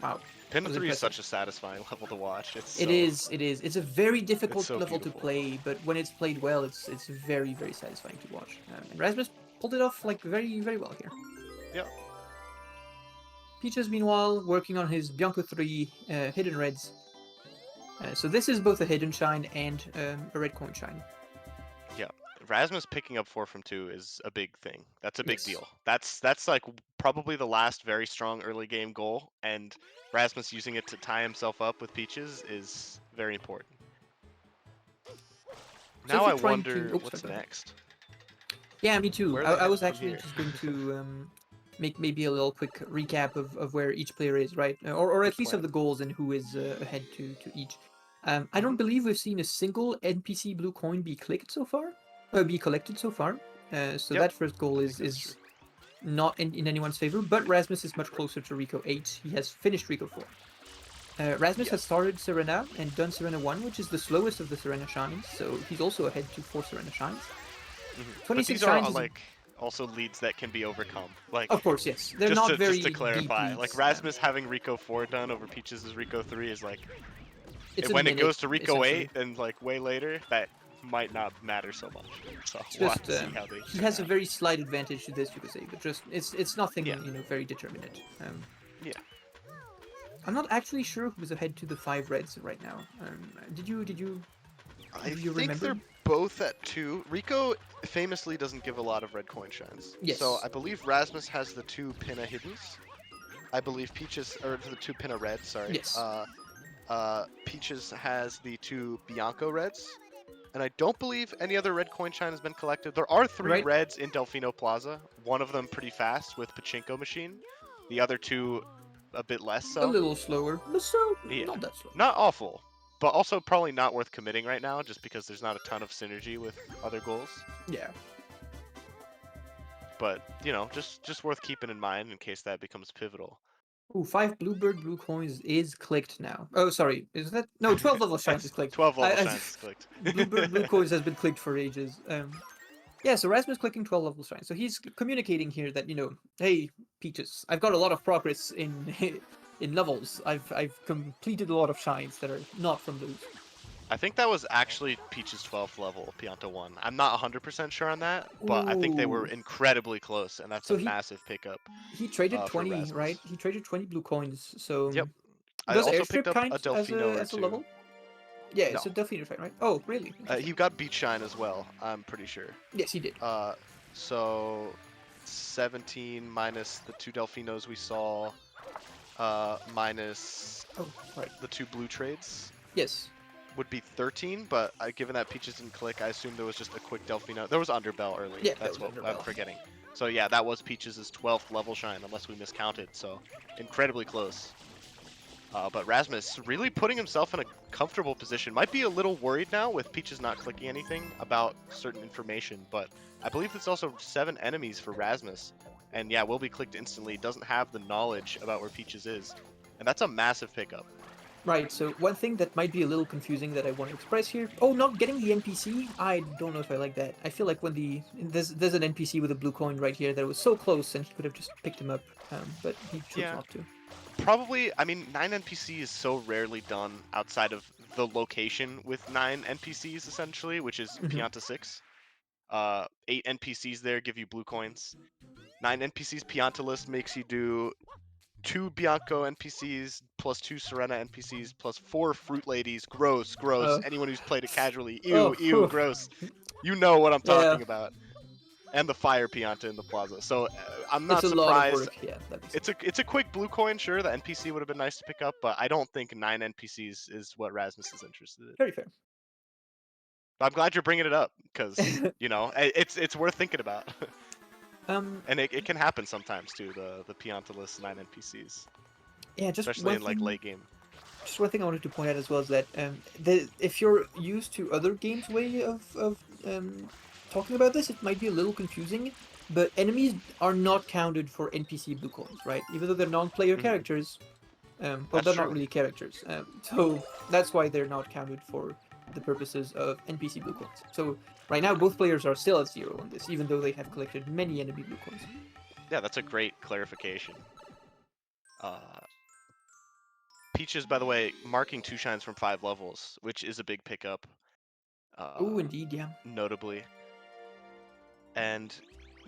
S2: Wow.
S3: Pinna
S2: Was
S3: 3 is
S2: impressive.
S3: such a satisfying level to watch. It's
S2: It
S3: so
S2: is. It is. It's a very difficult
S3: so
S2: level to
S3: beautiful.
S2: play, but when it's played well, it's very very satisfying to watch. And Rasmus pulled it off like very very well here.
S3: Yep.
S2: Peaches, meanwhile, working on his Bianco 3 hidden reds. So this is both a hidden shine and a red coin shine.
S3: Yeah, Rasmus picking up 4 from 2 is a big thing. That's a big
S2: Yes.
S3: deal. That's like probably the last very strong early game goal, and Rasmus using it to tie himself up with Peaches is very important.
S2: So
S3: Now
S2: if
S3: I
S2: you're trying
S3: wonder
S2: to,
S3: what's
S2: go ahead.
S3: next.
S2: Yeah, me too.
S3: Where are they
S2: I was
S3: headed from
S2: actually
S3: here?
S2: just going to make maybe a little quick recap of where each player is, right? Or
S3: Good
S2: at least of
S3: plan.
S2: the goals and who is ahead to each. I don't
S3: Mhm.
S2: believe we've seen a single NPC blue coin be clicked so far, be collected so far. So
S3: Yep,
S2: that first goal
S3: I think that's
S2: is
S3: true.
S2: not in anyone's favor, but Rasmus is much closer to Rico 8. He has finished Rico 4. Rasmus has
S3: Yes.
S2: started Serena and done Serena 1, which is the slowest of the Serena shines, so he's also ahead to 4 Serena shines.
S3: But
S2: 26
S3: these
S2: shines
S3: are
S2: is,
S3: like also leads that can be overcome. Like
S2: of course, yes. They're not very
S3: just to
S2: deep
S3: clarify, like
S2: leads.
S3: Rasmus having Rico 4 done over Peaches' Rico 3 is like
S2: It's a
S3: when it
S2: minute,
S3: goes to Rico
S2: essentially.
S3: 8 and like way later, that might not matter so much. So
S2: It's
S3: we'll have
S2: just
S3: to see how they
S2: he
S3: turn
S2: has a
S3: out.
S2: very slight advantage to this, you could say, but just it's nothing
S3: Yeah.
S2: very determinate.
S3: Yeah.
S2: I'm not actually sure who's ahead to the 5 reds right now. Did you
S3: I
S2: do you
S3: think
S2: remember?
S3: they're both at 2. Rico famously doesn't give a lot of red coin shines.
S2: Yes.
S3: So I believe Rasmus has the 2 Pinna hiddens. I believe Peaches, or the 2 Pinna reds, sorry.
S2: Yes.
S3: Peaches has the 2 Bianco reds. And I don't believe any other red coin shine has been collected. There are 3
S2: Right.
S3: reds in Delfino Plaza. One of them pretty fast with Pachinko machine. The other 2 a bit less so.
S2: A little slower, but still
S3: Yeah.
S2: not that slow.
S3: Not awful, but also probably not worth committing right now just because there's not a ton of synergy with other goals.
S2: Yeah.
S3: But, you know, just worth keeping in mind in case that becomes pivotal.
S2: Ooh, 5 bluebird blue coins is clicked now. Oh, sorry. Is that no 12 level shines is clicked.
S3: 12 level shines is clicked.
S2: Bluebird blue coins has been clicked for ages. Yeah, so Rasmus clicking 12 level shines. So he's communicating here that, hey, Peaches, I've got a lot of progress in in levels. I've completed a lot of shines that are not from those.
S3: I think that was actually Peach's 12th level, Pianta 1. I'm not 100% sure on that, but I think they were
S2: Ooh.
S3: incredibly close, and that's
S2: So
S3: a massive pickup
S2: he traded
S3: for
S2: 20,
S3: Rasmus.
S2: right? He traded 20 blue coins. So
S3: Yep. I
S2: does
S3: also picked
S2: airstrip
S3: up a
S2: count
S3: Delfino or
S2: as a
S3: two.
S2: level? Yeah,
S3: No.
S2: it's a Delfino shine, right? Oh, really?
S3: He got Beach Shine as well, I'm pretty sure.
S2: Yes, he did.
S3: So 17 minus the 2 Delfinos we saw, minus
S2: Oh, right.
S3: the 2 blue trades
S2: Yes.
S3: would be 13, but given that Peaches didn't click, I assume there was just a quick Delfino. There was Underbell early.
S2: Yeah,
S3: That's
S2: that was
S3: what I'm
S2: Underbell.
S3: forgetting. So yeah, that was Peaches' 12th level shine, unless we miscounted, so incredibly close. But Rasmus really putting himself in a comfortable position. Might be a little worried now with Peaches not clicking anything about certain information, but I believe it's also 7 enemies for Rasmus. And yeah, will be clicked instantly. Doesn't have the knowledge about where Peaches is. And that's a massive pickup.
S2: Right, so one thing that might be a little confusing that I want to express here. Oh, not getting the NPC? I don't know if I like that. I feel like when there's an NPC with a blue coin right here that was so close and he could have just picked him up, but he chose
S3: Yeah.
S2: not to.
S3: Probably, I mean, 9 NPC is so rarely done outside of the location with 9 NPCs, essentially, which is Pianta 6. 8 NPCs there give you blue coins. 9 NPCs Pianta list makes you do 2 Bianco NPCs plus 2 Serena NPCs plus 4 Fruit Ladies. Gross, gross.
S2: Uh,
S3: Anyone who's played it casually, ew,
S2: oh,
S3: ew, gross. You know what I'm
S2: yeah,
S3: talking about. And the Fire Pianta in the plaza. So I'm
S2: it's
S3: not
S2: a lot of
S3: surprised.
S2: work. Yeah, that makes
S3: It's a quick blue coin, sure. The NPC would have been nice to pick up, but I don't think 9 NPCs is what Rasmus is interested in.
S2: very fair.
S3: But I'm glad you're bringing it up because you know it's worth thinking about. And it can happen sometimes too. The Pianta list 9 NPCs,
S2: Yeah, just
S3: especially
S2: one
S3: in like
S2: thing.
S3: late game.
S2: Just one thing I wanted to point out as well is that if you're used to other games' way of talking about this, it might be a little confusing. But enemies are not counted for NPC blue coins, right? Even though they're non-player
S3: Mhm.
S2: characters, well,
S3: That's
S2: they're not
S3: true.
S2: really characters. So that's why they're not counted for the purposes of NPC blue coins. So right now, both players are still at 0 on this, even though they have collected many enemy blue coins.
S3: Yeah, that's a great clarification. Peaches, by the way, marking 2 shines from 5 levels, which is a big pickup.
S2: Oh, indeed, yeah.
S3: Notably. And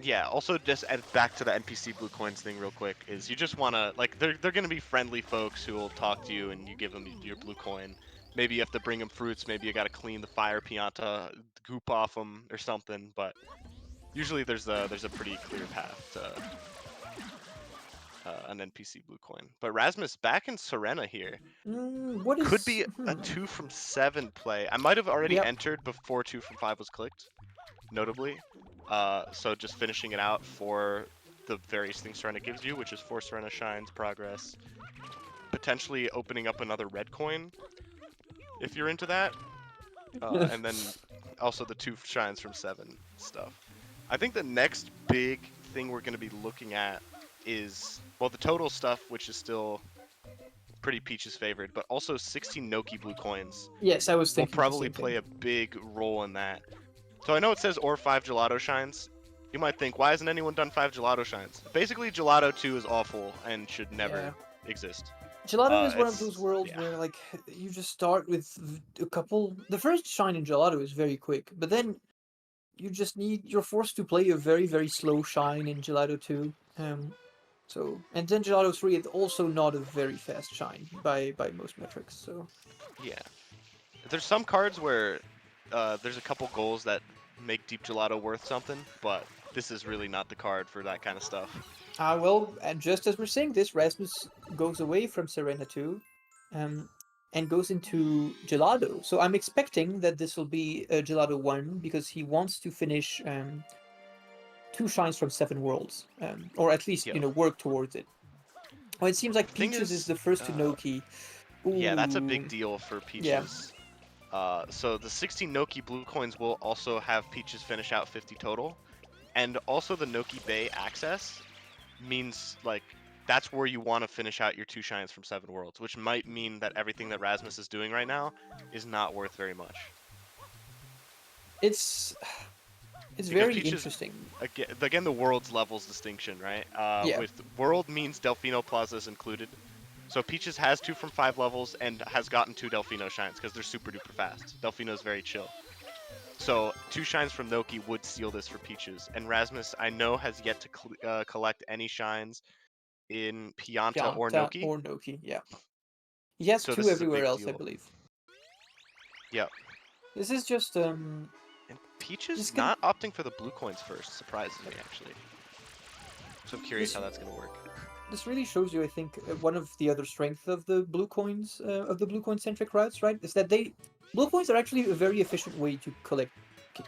S3: yeah, also just back to the NPC blue coins thing real quick is you just want to like they're going to be friendly folks who will talk to you and you give them your blue coin. Maybe you have to bring them fruits, maybe you got to clean the fire pianta, goop off them or something, but usually there's a pretty clear path to an NPC blue coin. But Rasmus back in Serena here.
S2: What
S3: Could
S2: is?
S3: be a 2 from 7 play. I might have already
S2: Yep.
S3: entered before 2 from 5 was clicked, notably. So just finishing it out for the various things Serena gives you, which is 4 Serena Shines, Progress, potentially opening up another red coin, if you're into that, and then also the 2 Shines from 7 stuff. I think the next big thing we're going to be looking at is, well, the total stuff, which is still pretty Peach's favored, but also 16 Noki blue coins
S2: Yes, I was
S3: will
S2: thinking the
S3: probably
S2: same
S3: play
S2: thing.
S3: a big role in that. So I know it says or 5 gelato shines. You might think, why hasn't anyone done 5 gelato shines? Basically, gelato 2 is awful and should never
S2: Yeah.
S3: exist.
S2: Gelato is one of those
S3: It's
S2: worlds
S3: yeah,
S2: where like you just start with a couple. The first shine in Gelato is very quick, but then you're forced to play a very slow shine in Gelato 2. And then Gelato 3 is also not a very fast shine by most metrics. So
S3: yeah. There's some cards where there's a couple goals that make deep gelato worth something, but this is really not the card for that kind of stuff.
S2: well, and just as we're saying this, Rasmus goes away from Serena 2, um, and goes into Gelato. So I'm expecting that this will be Gelato 1 because he wants to finish 2 shines from 7 worlds, or at least
S3: Yep.
S2: work towards it. Well, it seems
S3: The
S2: like
S3: thing
S2: Peaches is
S3: is,
S2: the first to Noki.
S3: yeah, that's a
S2: Ooh,
S3: big deal for
S2: yeah.
S3: Peaches. So the 16 Noki blue coins will also have Peaches finish out 50 total, and also the Noki Bay access means like that's where you want to finish out your 2 shines from 7 worlds, which might mean that everything that Rasmus is doing right now is not worth very much.
S2: It's
S3: Because
S2: very
S3: Peaches,
S2: interesting.
S3: again, the world's levels distinction, right?
S2: Yeah.
S3: With world means Delfino Plazas included. So Peaches has 2 from 5 levels and has gotten 2 Delfino shines because they're super duper fast. Delfino's very chill. So 2 shines from Noki would seal this for Peaches. And Rasmus, I know, has yet to collect any shines in Pianta or
S2: Pianta
S3: Noki.
S2: or Noki, yeah. He has
S3: So
S2: 2
S3: this is a
S2: everywhere
S3: big
S2: else, I
S3: deal.
S2: believe.
S3: Yep.
S2: This is just
S3: And Peaches
S2: This can
S3: not opting for the blue coins first surprises me, actually. So I'm curious
S2: this
S3: how that's going to work.
S2: this really shows you, I think, one of the other strengths of the blue coins, of the blue coin centric routes, right? Is that blue coins are actually a very efficient way to collect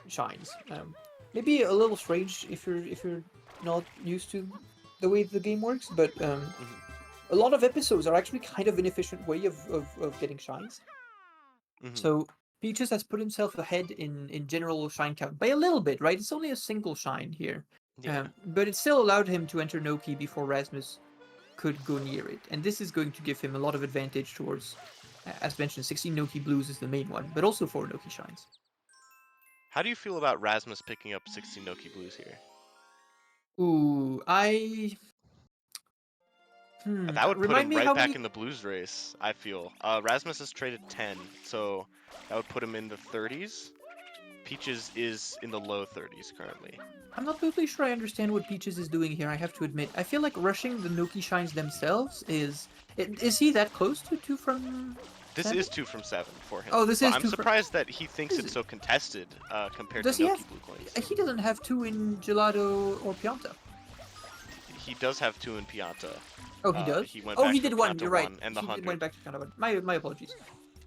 S2: shines. Maybe a little strange if you're not used to the way the game works, but
S3: Mhm.
S2: a lot of episodes are actually kind of an efficient way of getting shines.
S3: Mhm.
S2: So Peaches has put himself ahead in general shine count by a little bit, right? It's only a single shine here.
S3: Yeah.
S2: But it still allowed him to enter Noki before Rasmus could go near it. And this is going to give him a lot of advantage towards, as mentioned, 16 Noki Blues is the main one, but also 4 Noki Shines.
S3: How do you feel about Rasmus picking up 16 Noki Blues here?
S2: Ooh,
S3: That would put
S2: remind
S3: him
S2: me
S3: right
S2: how
S3: back
S2: many...
S3: in the Blues race, I feel. Rasmus has traded 10, so that would put him in the 30s. Peaches is in the low 30s currently.
S2: I'm not totally sure I understand what Peaches is doing here, I have to admit. I feel like rushing the Noki Shines themselves is... Is he that close to 2 from
S3: This
S2: 7?
S3: is 2 from 7 for him.
S2: Oh, this
S3: but
S2: is
S3: I'm
S2: 2 from...
S3: surprised that he thinks
S2: Is
S3: it's
S2: it-
S3: so contested compared
S2: Does
S3: to
S2: he
S3: Noki
S2: have...
S3: Blue Coins.
S2: He doesn't have 2 in Gelato or Pianta.
S3: He does have 2 in Pianta.
S2: Oh, he does?
S3: He went
S2: Oh,
S3: back
S2: he
S3: for
S2: did 1,
S3: Pianta
S2: you're right.
S3: 1 and the
S2: He
S3: 100.
S2: went back to kind of 1. My apologies.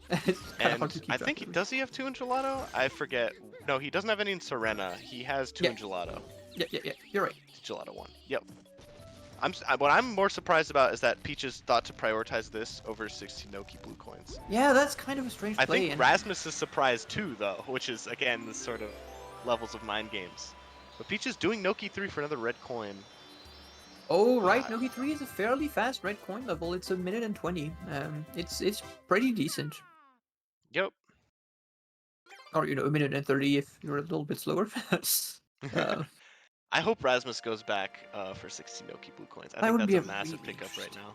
S2: It's kind of hard
S3: And
S2: to keep
S3: I
S2: track
S3: think
S2: of it.
S3: does he have 2 in Gelato? I forget. No, he doesn't have any in Serena. He has 2 in Gelato.
S2: Yeah, you're right.
S3: It's Gelato 1. Yep. What I'm more surprised about is that Peaches thought to prioritize this over 16 Noki Blue Coins.
S2: Yeah, that's kind of a strange
S3: I
S2: play.
S3: think
S2: And
S3: Rasmus is surprised too, though, which is again the sort of levels of mind games. But Peaches doing Noki 3 for another red coin.
S2: oh, right, Noki 3 is a fairly fast red coin level. It's a minute and 20. It's pretty decent.
S3: Yep.
S2: Or, a minute and 30 if you're a little bit slower.
S3: I hope Rasmus goes back for 16 Noki Blue Coins. I
S2: That
S3: think
S2: would
S3: that's
S2: be
S3: a
S2: a
S3: massive
S2: really
S3: pickup right
S2: interesting-
S3: now.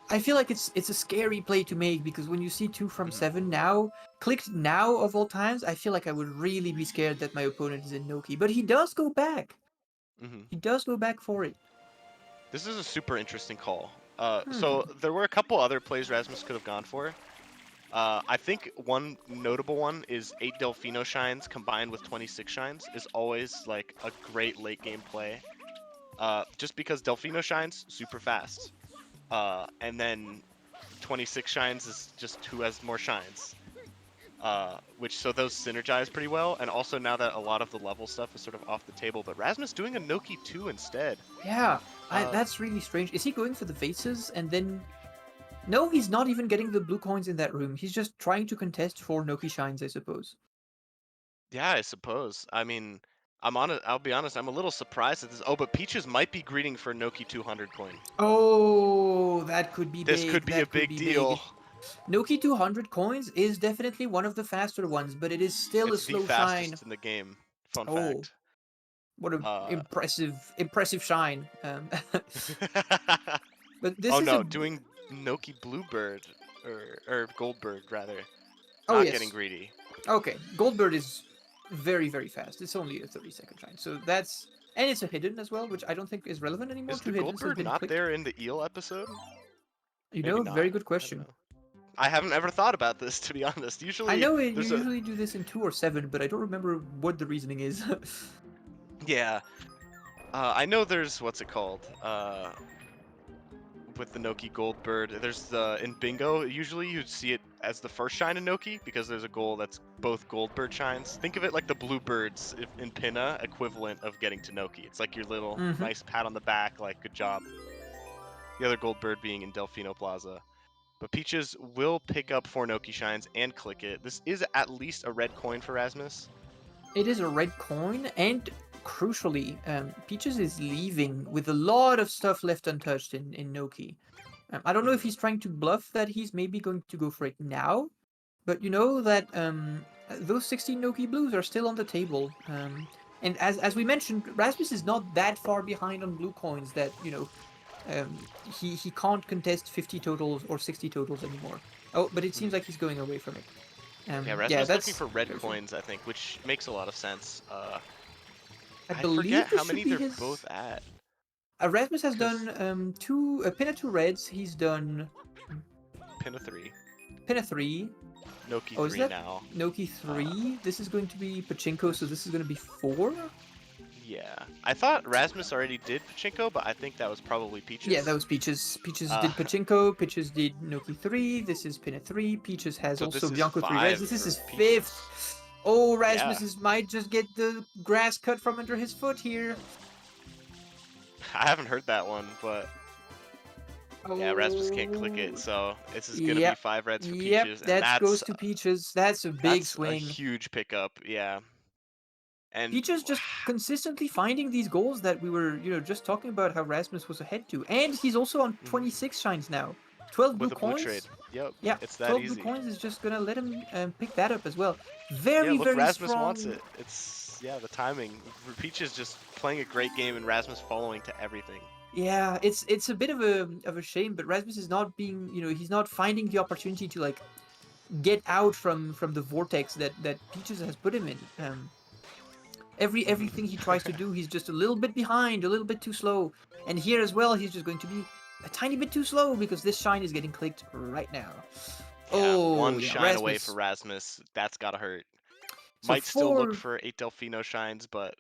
S2: I feel like it's a scary play to make because when you see 2 from
S3: Mhm.
S2: 7 now, clicked now of all times, I feel like I would really be scared that my opponent is in Noki. But he does go back.
S3: hmm
S2: He does go back for it.
S3: This is a super interesting call. So there were a couple other plays Rasmus could have gone for. I think one notable one is 8 Delfino Shines combined with 26 Shines is always like a great late game play. Just because Delfino Shines, super fast. And then 26 Shines is just who has more Shines. So those synergize pretty well. And also now that a lot of the level stuff is sort of off the table, but Rasmus doing a Noki 2 instead.
S2: Yeah,
S3: Uh,
S2: that's really strange. Is he going for the vases and then... No, he's not even getting the blue coins in that room. He's just trying to contest for Noki Shines, I suppose.
S3: Yeah, I suppose. I mean, I'll be honest, I'm a little surprised at this. Oh, but Peaches might be greeting for Noki 200 coin.
S2: Oh, that could be
S3: This
S2: big.
S3: could be
S2: that
S3: a big deal.
S2: Noki 200 coins is definitely one of the faster ones, but it is still
S3: It's
S2: a
S3: the
S2: slow shine.
S3: fastest in the game. Fun
S2: Oh,
S3: fact.
S2: what an
S3: Uh,
S2: impressive shine. But this
S3: oh
S2: is
S3: no,
S2: a...
S3: doing Noki Bluebird or Goldbird rather.
S2: Oh,
S3: Not
S2: yes.
S3: getting greedy.
S2: Okay, Goldbird is very, very fast. It's only a 30-second shine, so that's... And it's a hidden as well, which I don't think is relevant anymore.
S3: Is
S2: 2
S3: the
S2: hiddens has
S3: Goldbird
S2: been
S3: not
S2: clicked.
S3: there in the eel episode?
S2: You
S3: Maybe
S2: know,
S3: not.
S2: very good
S3: I don't
S2: question.
S3: know. I haven't ever thought about this, to be honest. Usually,
S2: I know you
S3: there's
S2: usually do this in 2 or 7, but I don't remember what the reasoning is.
S3: Yeah. I know there's what's it called? With the Noki Goldbird, there's the in bingo. Usually, you'd see it as the first shine in Noki because there's a goal that's both Goldbird shines. Think of it like the Bluebirds in Pinna equivalent of getting to Noki. It's like your little nice pat on the back, like good job. The other Goldbird being in Delfino Plaza. But Peaches will pick up 4 Noki shines and click it. This is at least a red coin for Rasmus.
S2: It is a red coin, and crucially, Peaches is leaving with a lot of stuff left untouched in Noki. I don't know if he's trying to bluff that he's maybe going to go for it now, but you know that those 16 Noki blues are still on the table. And as we mentioned, Rasmus is not that far behind on blue coins that, he can't contest 50 totals or 60 totals anymore. Oh, but it seems like he's going away from it.
S3: Yeah, Rasmus looking for red coins, I think, which makes a lot of sense. I
S2: believe
S3: forget
S2: this
S3: how
S2: should
S3: many
S2: be
S3: they're
S2: his...
S3: both at.
S2: Rasmus has
S3: 'Cause-
S2: done Pinna 2 reds. He's done
S3: Pinna 3.
S2: Pinna 3.
S3: Noki
S2: Oh, is
S3: 3
S2: that
S3: now.
S2: Noki 3? This is going to be Pachinko, so this is going to be 4?
S3: Yeah. I thought Rasmus already did Pachinko, but I think that was probably Peaches.
S2: Yeah, that was Peaches. Peaches did Pachinko. Peaches did Noki 3. This is Pinna 3. Peaches has
S3: So
S2: also
S3: this is
S2: Bianco 3 reds.
S3: 5
S2: This is
S3: for
S2: his
S3: Peaches.
S2: 5th. Oh, Rasmus might just get the grass cut from under his foot here.
S3: I haven't heard that one, but Yeah, Rasmus can't click it, so this is gonna be
S2: Yep.
S3: 5 reds for
S2: Yep,
S3: Peaches, and
S2: that goes to Peaches. That's a big
S3: that's a
S2: swing.
S3: huge pickup. Yeah, and
S2: Peaches just consistently finding these goals that we were, just talking about how Rasmus was ahead to. And he's also on 26 shines now. 12 blue
S3: with a blue
S2: coins.
S3: trade. Yep,
S2: Yeah,
S3: it's that
S2: 12
S3: easy.
S2: blue coins is just gonna let him pick that up as well.
S3: Yeah,
S2: Very,
S3: look,
S2: very
S3: Rasmus
S2: strong.
S3: wants it. It's the timing. Peaches just playing a great game, and Rasmus following to everything.
S2: Yeah, it's a bit of a shame, but Rasmus is not being, he's not finding the opportunity to like get out from the vortex that Peaches has put him in. Everything he tries to do, he's just a little bit behind, a little bit too slow. And here as well, he's just going to be a tiny bit too slow because this shine is getting clicked right now.
S3: Yeah,
S2: Oh,
S3: one
S2: yeah,
S3: shine away
S2: Rasmus.
S3: for Rasmus. That's gotta hurt.
S2: So
S3: Might still look
S2: 4
S3: for 8 Delfino shines, but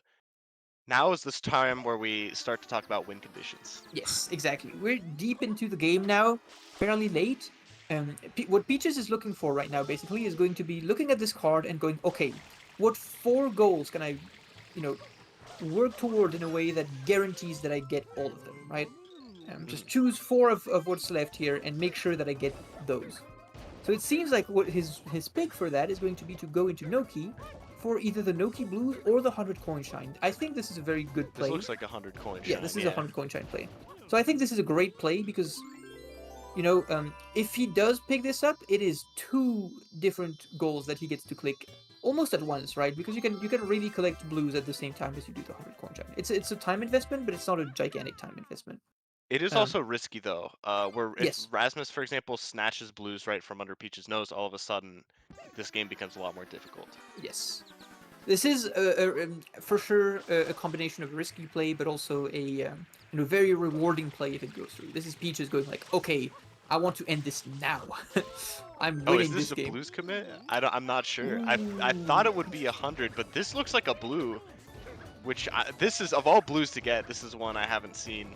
S3: now is this time where we start to talk about win conditions.
S2: Yes, exactly. We're deep into the game now, fairly late. What Peaches is looking for right now, basically, is going to be looking at this card and going, okay, what 4 goals can I, work toward in a way that guarantees that I get all of them, right? Just choose 4 of what's left here and make sure that I get those. So it seems like what his pick for that is going to be to go into Noki for either the Noki Blues or the 100 coin shine. I think this is a very good play.
S3: This looks like a 100 coin shine.
S2: Yeah, this is a 100 coin shine play. So I think this is a great play because, if he does pick this up, it is 2 different goals that he gets to click almost at once, right? Because you can really collect blues at the same time as you do the 100 coin shine. It's a time investment, but it's not a gigantic time investment.
S3: It is also risky though, where if
S2: Yes.
S3: Rasmus, for example, snatches blues right from under Peach's nose, all of a sudden, this game becomes a lot more difficult.
S2: Yes. This is for sure a combination of risky play, but also a very rewarding play if it goes through. This is Peaches going like, okay, I want to end this now. I'm
S3: Oh,
S2: winning
S3: is this
S2: this
S3: a
S2: game.
S3: blues commit? I'm not sure. I thought it would be 100, but this looks like a blue, which this is of all blues to get. This is one I haven't seen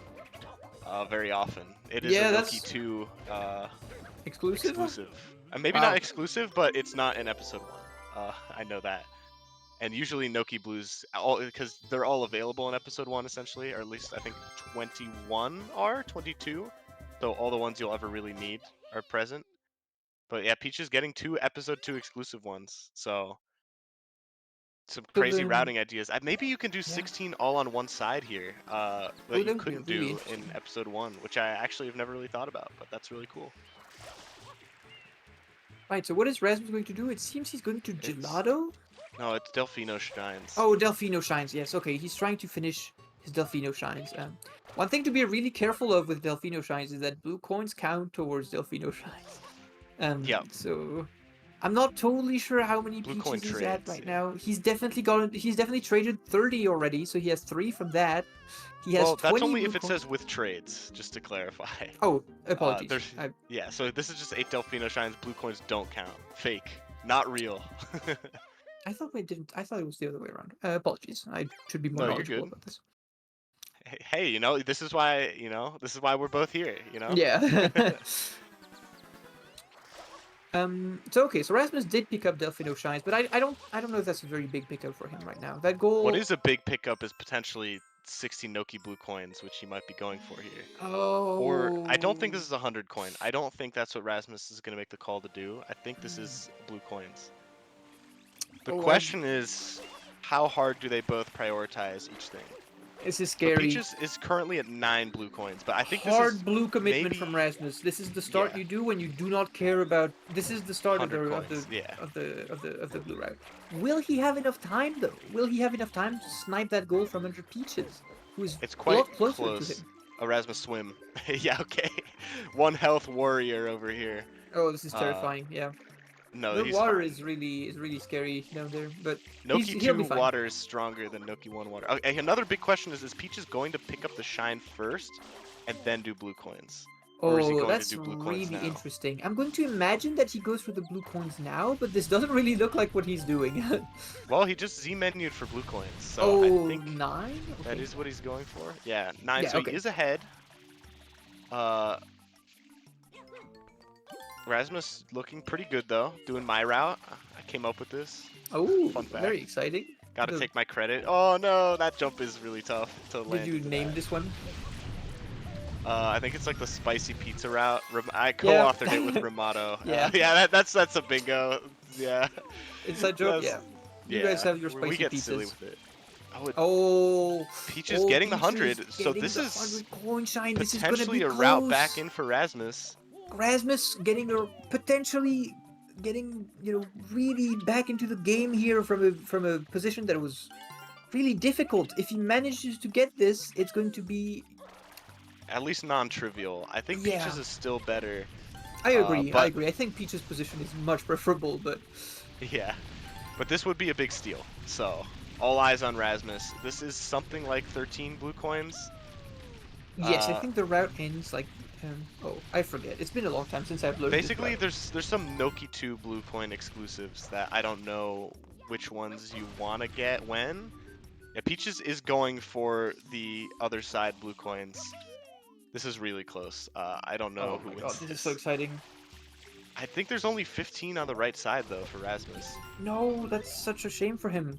S3: very often. It is a Noki 2
S2: exclusive.
S3: Maybe
S2: Wow.
S3: not exclusive, but it's not in episode 1. I know that. And usually Noki blues, because they're all available in episode 1 essentially, or at least I think 21 are, 22. So all the ones you'll ever really need are present. But yeah, Peach is getting 2 episode 2 exclusive ones. So some crazy routing ideas. Maybe you can do 16 all on one side here, that you couldn't do in episode 1, which I actually have never really thought about, but that's really cool.
S2: Right, so what is Rasmus going to do? It seems he's going to Gelato?
S3: No, it's Delfino Shines.
S2: Oh, Delfino Shines, yes. Okay, he's trying to finish his Delfino Shines. One thing to be really careful of with Delfino Shines is that blue coins count towards Delfino Shines.
S3: Yeah.
S2: So I'm not totally sure how many
S3: Blue
S2: Peaches
S3: coin
S2: he's
S3: trades,
S2: at right now. He's definitely traded 30 already, so he has 3 from that. He has 20
S3: that's only if
S2: blue
S3: it says with trades, just to clarify.
S2: Oh, apologies.
S3: Yeah, so this is just 8 Delfino Shines. Blue coins don't count. Fake. Not real.
S2: I thought it was the other way around. Apologies. I should be more
S3: No, you're
S2: knowledgeable
S3: good.
S2: about this.
S3: Hey, this is why, we're both here,
S2: Yeah. So okay, so Rasmus did pick up Delfino Shines, but I don't know if that's a very big pickup for him right now. That goal.
S3: What is a big pickup is potentially 60 Noki blue coins, which he might be going for here.
S2: Oh.
S3: Or I don't think this is a 100 coin. I don't think that's what Rasmus is going to make the call to do. I think this is blue coins. The question is, how hard do they both prioritize each thing?
S2: This is scary.
S3: Peaches is currently at 9 blue coins, but I think
S2: hard
S3: this is
S2: blue commitment from Rasmus. This is the start you do when you do not care about. This is the start of the blue route. Will he have enough time though? Will he have enough time to snipe that goal from under Peaches, who is
S3: it's quite
S2: a lot closer
S3: close.
S2: to him?
S3: Erasmus swim. Yeah, okay. 1 health warrior over here.
S2: Oh, this is terrifying. Yeah.
S3: No,
S2: the water is really scary down there, but
S3: Noki
S2: he'll be
S3: 2
S2: fine.
S3: water is stronger than Noki 1 water. Okay, another big question is Peaches going to pick up the shine first and then do blue coins? Or is he going
S2: that's
S3: to do blue coins
S2: really
S3: now?
S2: interesting. I'm going to imagine that he goes for the blue coins now, but this doesn't really look like what he's doing.
S3: Well, he just Z-menued for blue coins, so I think
S2: 9? Okay.
S3: that is what he's going for. Yeah, 9,
S2: Yeah,
S3: so
S2: okay.
S3: he is ahead. Rasmus looking pretty good though, doing my route. I came up with this.
S2: Oh,
S3: Fun fact.
S2: very exciting.
S3: Gotta take my credit. Oh no, that jump is really tough to land.
S2: Did you name this one?
S3: I think it's like the spicy pizza route. I
S2: Yeah.
S3: co-authored it with Ramato.
S2: Yeah.
S3: Yeah, that's a bingo. Yeah.
S2: Inside joke.
S3: That's-
S2: Yeah. You guys have your
S3: we
S2: spicy
S3: get
S2: pizzas.
S3: silly with it. Oh,
S2: Oh.
S3: Peaches getting the
S2: Peaches
S3: 100. So
S2: getting
S3: this
S2: the
S3: is
S2: 100 coin shine. This is gonna
S3: potentially
S2: be
S3: a
S2: close.
S3: route back in for Rasmus.
S2: Rasmus getting potentially getting really back into the game here from a position that was really difficult. If he manages to get this, it's going to be
S3: At least non-trivial. I think
S2: Yeah.
S3: Peaches is still better.
S2: I agree. I
S3: but-
S2: agree. I think Peach's position is much preferable, but
S3: Yeah. But this would be a big steal. So all eyes on Rasmus. This is something like 13 blue coins.
S2: yes, I think the route ends like I forget. It's been a long time since I've loaded
S3: Basically,
S2: this route.
S3: there's some Noki 2 blue coin exclusives that I don't know which ones you want to get when. Yeah, Peaches is going for the other side blue coins. This is really close. I don't know
S2: Oh
S3: who
S2: my
S3: wins
S2: god, this is
S3: this.
S2: so exciting.
S3: I think there's only 15 on the right side though for Rasmus.
S2: No, that's such a shame for him.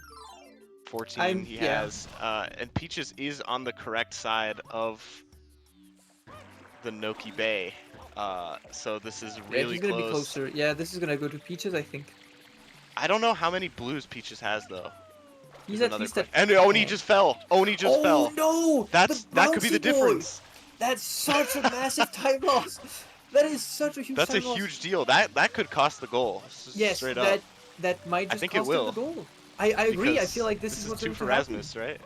S3: 14 he
S2: yeah.
S3: has, and Peaches is on the correct side of the Noki Bay. So this is
S2: Yeah,
S3: really
S2: he's gonna
S3: close.
S2: be closer. Yeah, this is gonna go to Peaches, I think.
S3: I don't know how many blues Peaches has though.
S2: He's
S3: is
S2: at
S3: another
S2: least at.
S3: question. And Oni just fell. Oni just
S2: Oh
S3: fell.
S2: no!
S3: That could be the
S2: bouncy boy!
S3: difference.
S2: That's such a massive time loss. That is such a huge.
S3: That's a
S2: time loss.
S3: huge deal. That could cost the goal.
S2: Yes,
S3: Straight
S2: that
S3: up.
S2: that might just
S3: think it
S2: cost him
S3: will.
S2: the goal. I agree. I
S3: Because
S2: feel like this is
S3: is
S2: what's
S3: 2
S2: going
S3: for
S2: to happen.
S3: Rasmus, right?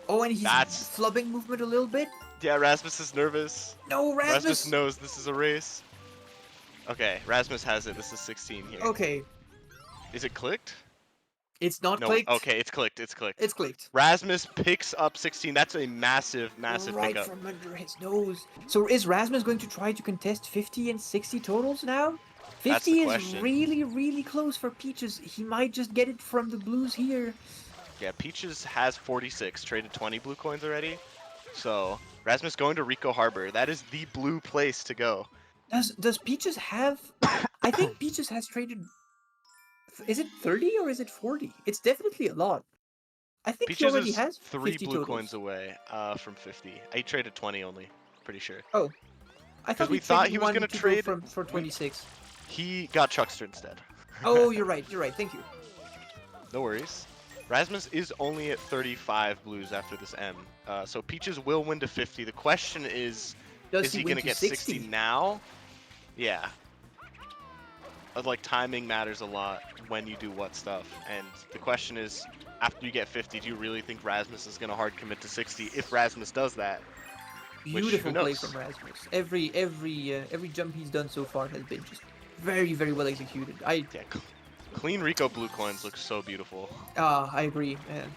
S2: Oh, and he's
S3: That's-
S2: flubbing movement a little bit.
S3: Yeah, Rasmus is nervous.
S2: No,
S3: Rasmus knows this is a race. Okay, Rasmus has it. This is 16 here.
S2: Okay,
S3: Is it clicked?
S2: it's not
S3: No.
S2: clicked.
S3: Okay, it's clicked. It's clicked.
S2: It's clicked.
S3: Rasmus picks up 16. That's a massive
S2: Right
S3: pickup.
S2: from under his nose. So is Rasmus going to try to contest 50 and 60 totals now?
S3: That's the
S2: 50 is
S3: question.
S2: really, really close for Peaches. He might just get it from the Blues here.
S3: Yeah, Peaches has 46, traded 20 blue coins already. So Rasmus going to Rico Harbor. That is the blue place to go.
S2: Does Peaches have? I think Peaches has traded. Is it 30 or is it 40? It's definitely a lot. I think he
S3: Peaches
S2: already
S3: is
S2: has
S3: 3
S2: 50
S3: blue
S2: totals.
S3: coins away from 50. He traded 20 only, pretty sure.
S2: Oh, I thought
S3: we
S2: he
S3: thought
S2: traded
S3: he was
S2: one
S3: gonna
S2: to go
S3: trade-
S2: for 26.
S3: He got Chuckster instead.
S2: Oh, you're right. You're right. Thank you.
S3: No worries. Rasmus is only at 35 blues after this M. So Peaches will win to 50. The question is
S2: Does he
S3: going
S2: win
S3: to get
S2: 60?
S3: now? Yeah. Like timing matters a lot when you do what stuff. And the question is, after you get 50, do you really think Rasmus is going to hard commit to 60? If Rasmus does that,
S2: Beautiful
S3: who
S2: play
S3: knows?
S2: from Rasmus. Every jump he's done so far has been just very, very well executed.
S3: yeah, clean Rico blue coins look so beautiful.
S2: I agree, man.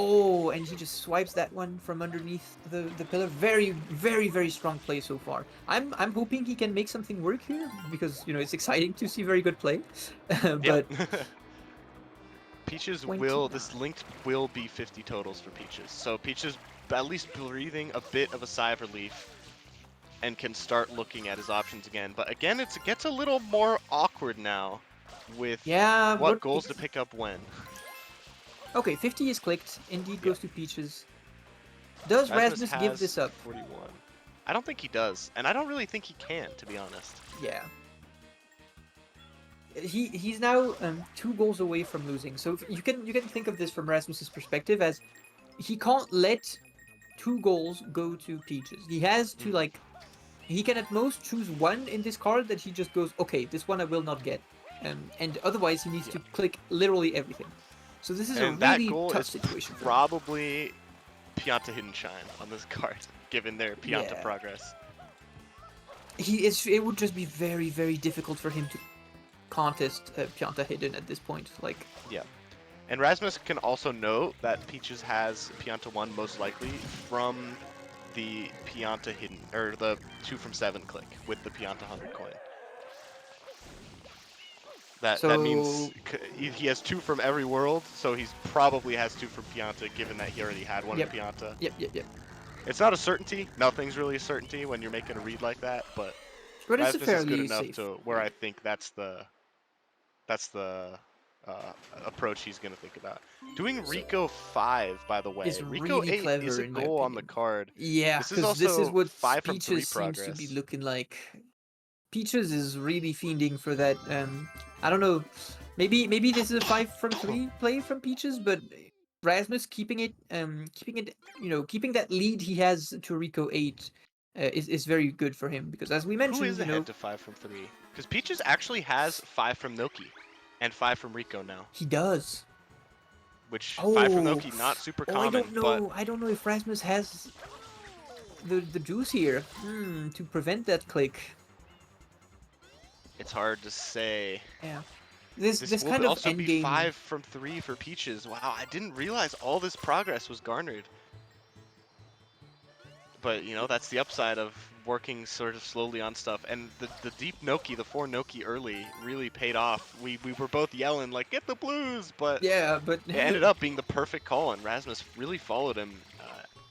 S2: Oh, and he just swipes that one from underneath the pillar. Very, very, very strong play so far. I'm hoping he can make something work here because it's exciting to see very good play. But
S3: Yep. Peaches
S2: 29.
S3: this linked will be 50 totals for Peaches. So Peaches at least breathing a bit of a sigh of relief and can start looking at his options again. But again, it gets a little more awkward now with
S2: yeah,
S3: what goals to pick up when.
S2: Okay, 50 is clicked. Indeed goes to Peaches. Does Rasmus give
S3: has
S2: this up?
S3: 41. I don't think he does, and I don't really think he can, to be honest.
S2: Yeah. He's now 2 goals away from losing. So you can think of this from Rasmus's perspective as he can't let 2 goals go to Peaches. He has to he can at most choose one in this card that he just goes, okay, this one I will not get, and otherwise he needs to click literally everything. So this is
S3: And
S2: a
S3: that
S2: really
S3: goal
S2: tough
S3: is
S2: situation. For him.
S3: probably Pianta Hidden Shine on this card, given their Pianta
S2: Yeah.
S3: progress.
S2: It would just be very, very difficult for him to contest Pianta Hidden at this point.
S3: Yeah. And Rasmus can also note that Peaches has Pianta 1 most likely from the Pianta Hidden, or the 2 from 7 click with the Pianta 100 coin. That means he has 2 from every world, so he probably has 2 from Pianta, given that he already had one in Pianta.
S2: Yep.
S3: It's not a certainty. Nothing's really a certainty when you're making a read like that, but
S2: But it's a
S3: Rasmus is good
S2: fairly
S3: enough
S2: safe.
S3: to where I think that's a approach he's gonna think about. Doing Rico 5, by the way.
S2: It's
S3: Rico
S2: really
S3: 8
S2: clever
S3: is a
S2: in my
S3: goal on the
S2: opinion.
S3: card.
S2: Yeah,
S3: This is
S2: because this is
S3: also
S2: what
S3: 5 from 3
S2: Peaches seems to be
S3: progress.
S2: looking like. Peaches is really fiending for that. I don't know. Maybe this is a 5 from 3 play from Peaches, but Rasmus keeping it, keeping that lead he has to Rico 8 is very good for him because as we
S3: Who
S2: mentioned,
S3: is ahead to 5 from 3? Because Peaches actually has 5 from Noki and 5 from Rico now.
S2: he does.
S3: Which 5 from
S2: Oh,
S3: Noki, not super
S2: I
S3: common,
S2: don't
S3: but
S2: know. I don't know if Rasmus has the juice here to prevent that click.
S3: it's hard to say.
S2: Yeah. This
S3: This will
S2: kind of
S3: also be
S2: endgame.
S3: 5 from 3 for Peaches. Wow, I didn't realize all this progress was garnered. But, you know, that's the upside of working sort of slowly on stuff. And the deep Noki, the 4 Noki early, really paid off. We were both yelling, like, get the blues! But
S2: Yeah, but
S3: it ended up being the perfect call, and Rasmus really followed him.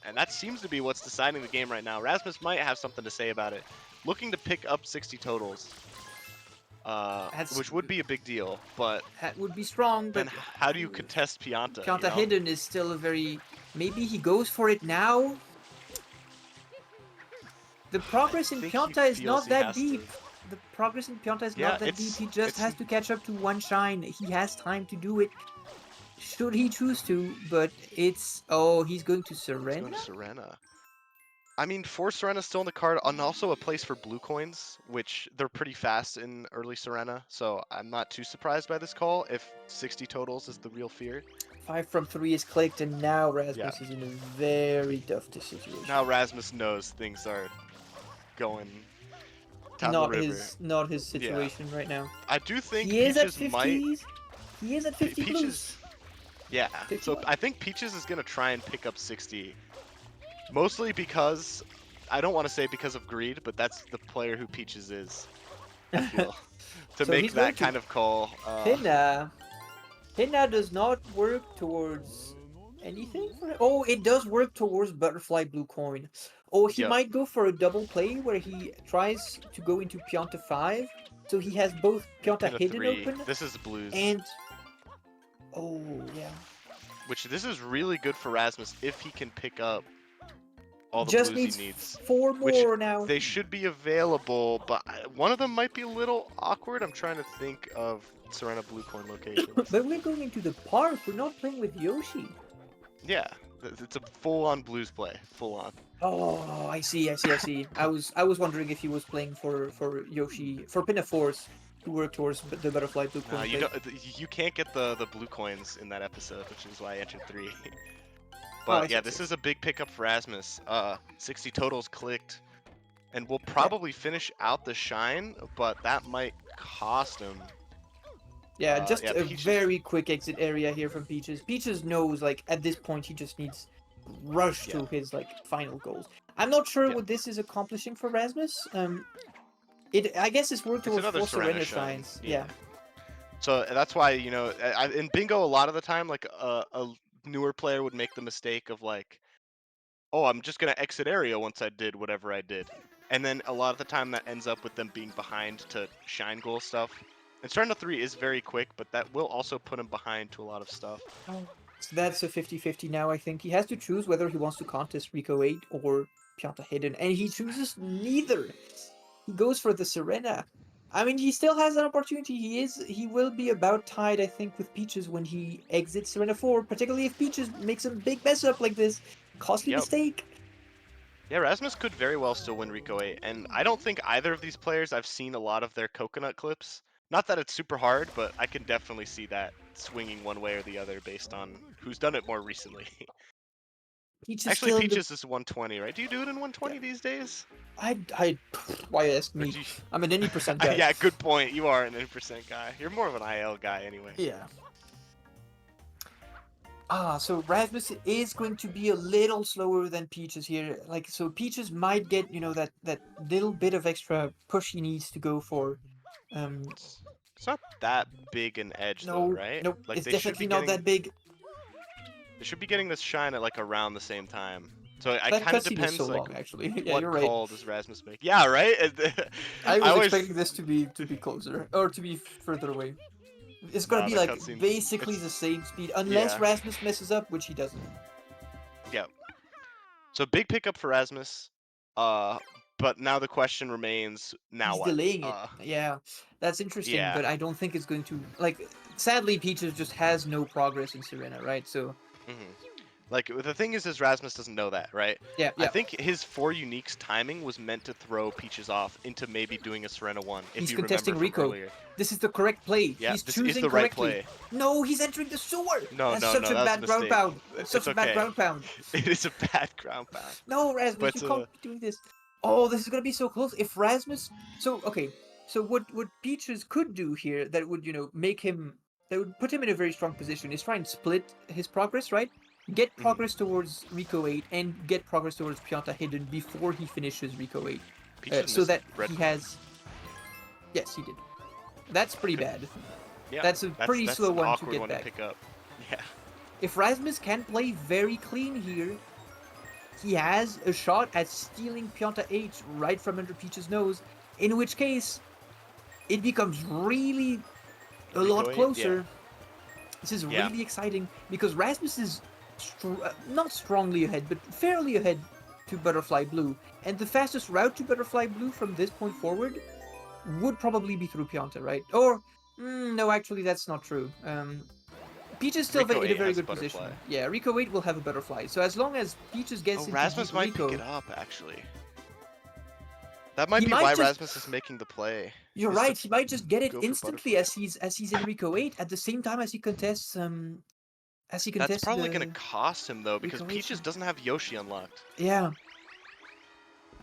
S3: And that seems to be what's deciding the game right now. Rasmus might have something to say about it. Looking to pick up 60 totals. Which would be a big deal, but
S2: that would be strong.
S3: then
S2: But
S3: how do you contest Pianta?
S2: Pianta
S3: You know?
S2: hidden is still a very. Maybe he goes for it now. The progress in
S3: think he
S2: Pianta is
S3: feels
S2: not
S3: he
S2: that
S3: has to.
S2: deep. The progress in Pianta is
S3: Yeah,
S2: not that deep.
S3: it's-
S2: He just
S3: it's-
S2: has to catch up to one shine. He has time to do it. Should he choose to? But it's he's going to
S3: He's
S2: surrender.
S3: going to Serena. I mean, 4 Serena still in the card, and also a place for blue coins, which they're pretty fast in early Serena, so I'm not too surprised by this call if 60 totals is the real fear.
S2: 5 from 3 is clicked, and now Rasmus is in a very tough situation.
S3: Now Rasmus knows things are going down
S2: not
S3: the river.
S2: not his situation right now.
S3: I do think
S2: He is at
S3: Peaches might...
S2: 50s. He is at 50 blues.
S3: Peaches... Yeah, so
S2: 51?
S3: I think Peaches is going to try and pick up 60. Mostly because, I don't want to say because of greed, but that's the player who Peaches is, I feel. To
S2: So
S3: make
S2: he's going
S3: that
S2: to
S3: kind of call.
S2: Hinna does not work towards anything for him. Oh, it does work towards butterfly blue coin. Oh, he
S3: Yep.
S2: might go for a double play where he tries to go into Pianta 5. So he has both Pianta
S3: Pin a
S2: hidden
S3: 3.
S2: open
S3: This is blues.
S2: and... Oh, yeah.
S3: Which this is really good for Rasmus if he can pick up all the
S2: Just
S3: blues
S2: needs
S3: he needs.
S2: 4
S3: Which
S2: more now.
S3: they should be available, but one of them might be a little awkward. I'm trying to think of Serena blue coin locations.
S2: But we're going into the park. We're not playing with Yoshi.
S3: Yeah, it's a full-on blues play, full-on.
S2: Oh, I see. I was wondering if he was playing for Yoshi for Pinna Force to work towards the butterfly blue coin.
S3: You
S2: play.
S3: don't. You can't get the blue coins in that episode, which is why I entered 3. But yeah, this is a big pickup for Rasmus. 60 totals clicked, and we'll probably finish out the shine, but that might cost him.
S2: Yeah, just
S3: yeah,
S2: a
S3: Peaches-
S2: very quick exit area here from Peaches. Peaches knows, like, at this point, he just needs rush to his, like, final goals. I'm not sure what this is accomplishing for Rasmus. I guess it's worked towards
S3: another
S2: 4
S3: Serena
S2: surrender
S3: shine,
S2: shines.
S3: yeah.
S2: Yeah.
S3: So that's why, you know, in bingo, a lot of the time, like a newer player would make the mistake of like, oh, I'm just gonna exit area once I did whatever I did, and then a lot of the time that ends up with them being behind to shine goal stuff. And Serena 3 is very quick, but that will also put him behind to a lot of stuff.
S2: Oh, so that's a 50-50 now, I think. He has to choose whether he wants to contest Rico 8 or Pianta Hidden, and he chooses neither. He goes for the Serena. I mean, he still has an opportunity. He will be about tied, I think, with Peaches when he exits Serena 4, particularly if Peaches makes a big mess up like this. Costly mistake.
S3: Yeah, Rasmus could very well still win Rico 8, and I don't think either of these players, I've seen a lot of their coconut clips. Not that it's super hard, but I can definitely see that swinging one way or the other based on who's done it more recently.
S2: Peaches
S3: Actually, Peaches is 120, right? Do you do it in 120 these days?
S2: Why ask
S3: Or
S2: me?
S3: do you-
S2: I'm an any percent guy.
S3: Yeah, good point. You are an 8% guy. You're more of an IL guy anyway.
S2: Yeah. So Rasmus is going to be a little slower than Peaches here. Like, so Peaches might get, that little bit of extra push he needs to go for.
S3: It's not that big an edge
S2: No,
S3: though, right?
S2: nope,
S3: Like
S2: it's
S3: they should
S2: definitely
S3: be
S2: not
S3: getting,
S2: that big.
S3: They should be getting this shine at like around the same time. So it
S2: That
S3: kind of
S2: cutscene is
S3: depends
S2: so
S3: like
S2: long, actually. Yeah,
S3: what
S2: you're right.
S3: call does Rasmus make? Yeah, right.
S2: I was
S3: always-
S2: expecting this to be closer or to be further away. It's gonna
S3: Nah,
S2: be
S3: the
S2: like
S3: cutscene-
S2: basically
S3: it's-
S2: the same speed, unless
S3: yeah.
S2: Rasmus messes up, which he doesn't.
S3: So big pickup for Rasmus. But now the question remains: now
S2: He's
S3: what?
S2: delaying it. Yeah, that's interesting,
S3: yeah.
S2: but I don't think it's going to like. Sadly, Peaches just has no progress in Serena, right? So
S3: Like the thing is Rasmus doesn't know that, right?
S2: yeah,
S3: I think his 4 uniques timing was meant to throw Peaches off into maybe doing a Serena 1. If
S2: He's
S3: you
S2: contesting
S3: remember from
S2: Rico.
S3: earlier.
S2: This is the correct play.
S3: Yeah,
S2: He's
S3: this
S2: choosing
S3: is the right
S2: correctly.
S3: play.
S2: No, he's entering the sewer.
S3: No,
S2: That's
S3: no,
S2: such
S3: no,
S2: a
S3: that was
S2: bad
S3: a
S2: ground
S3: mistake.
S2: pound. Such
S3: It's
S2: a bad
S3: okay.
S2: ground pound.
S3: It is a bad ground pound.
S2: No, Rasmus,
S3: But,
S2: you can't be doing this. Oh, this is gonna be so close. If Rasmus, so okay, so what Peaches could do here that would make him that would put him in a very strong position is try and split his progress, right? Get progress towards Rico 8 and get progress towards Pianta Hidden before he finishes Rico 8,
S3: Peaches
S2: so
S3: missed
S2: that
S3: red
S2: he
S3: card.
S2: has. Yes, he did. That's pretty bad.
S3: Yeah,
S2: That's a pretty slow
S3: an
S2: one to
S3: awkward
S2: get
S3: one
S2: back.
S3: to pick up. Yeah.
S2: If Rasmus can play very clean here, he has a shot at stealing Pianta H right from under Peach's nose, in which case, it becomes really a
S3: Rico
S2: lot
S3: 8?
S2: closer.
S3: Yeah.
S2: This is
S3: Yeah.
S2: really exciting, because Rasmus is not strongly ahead, but fairly ahead to Butterfly Blue, and the fastest route to Butterfly Blue from this point forward would probably be through Pianta, right? Or, no, actually that's not true. Peaches still
S3: Rico
S2: in a
S3: 8
S2: very
S3: has a
S2: good position.
S3: butterfly.
S2: Yeah, Rico 8 will have a butterfly. So as long as Peaches gets
S3: Oh,
S2: into
S3: Rasmus
S2: deep
S3: might
S2: Rico,
S3: pick it up, actually. That might
S2: He
S3: be
S2: might
S3: why
S2: just-
S3: Rasmus is making the play.
S2: you're
S3: is to
S2: right. He might just get it
S3: go for
S2: instantly
S3: butterfly.
S2: as he's in Rico 8 at the same time as he contests
S3: That's probably going to cost him, though, because
S2: Rico
S3: Peaches
S2: H.
S3: doesn't have Yoshi unlocked.
S2: Yeah.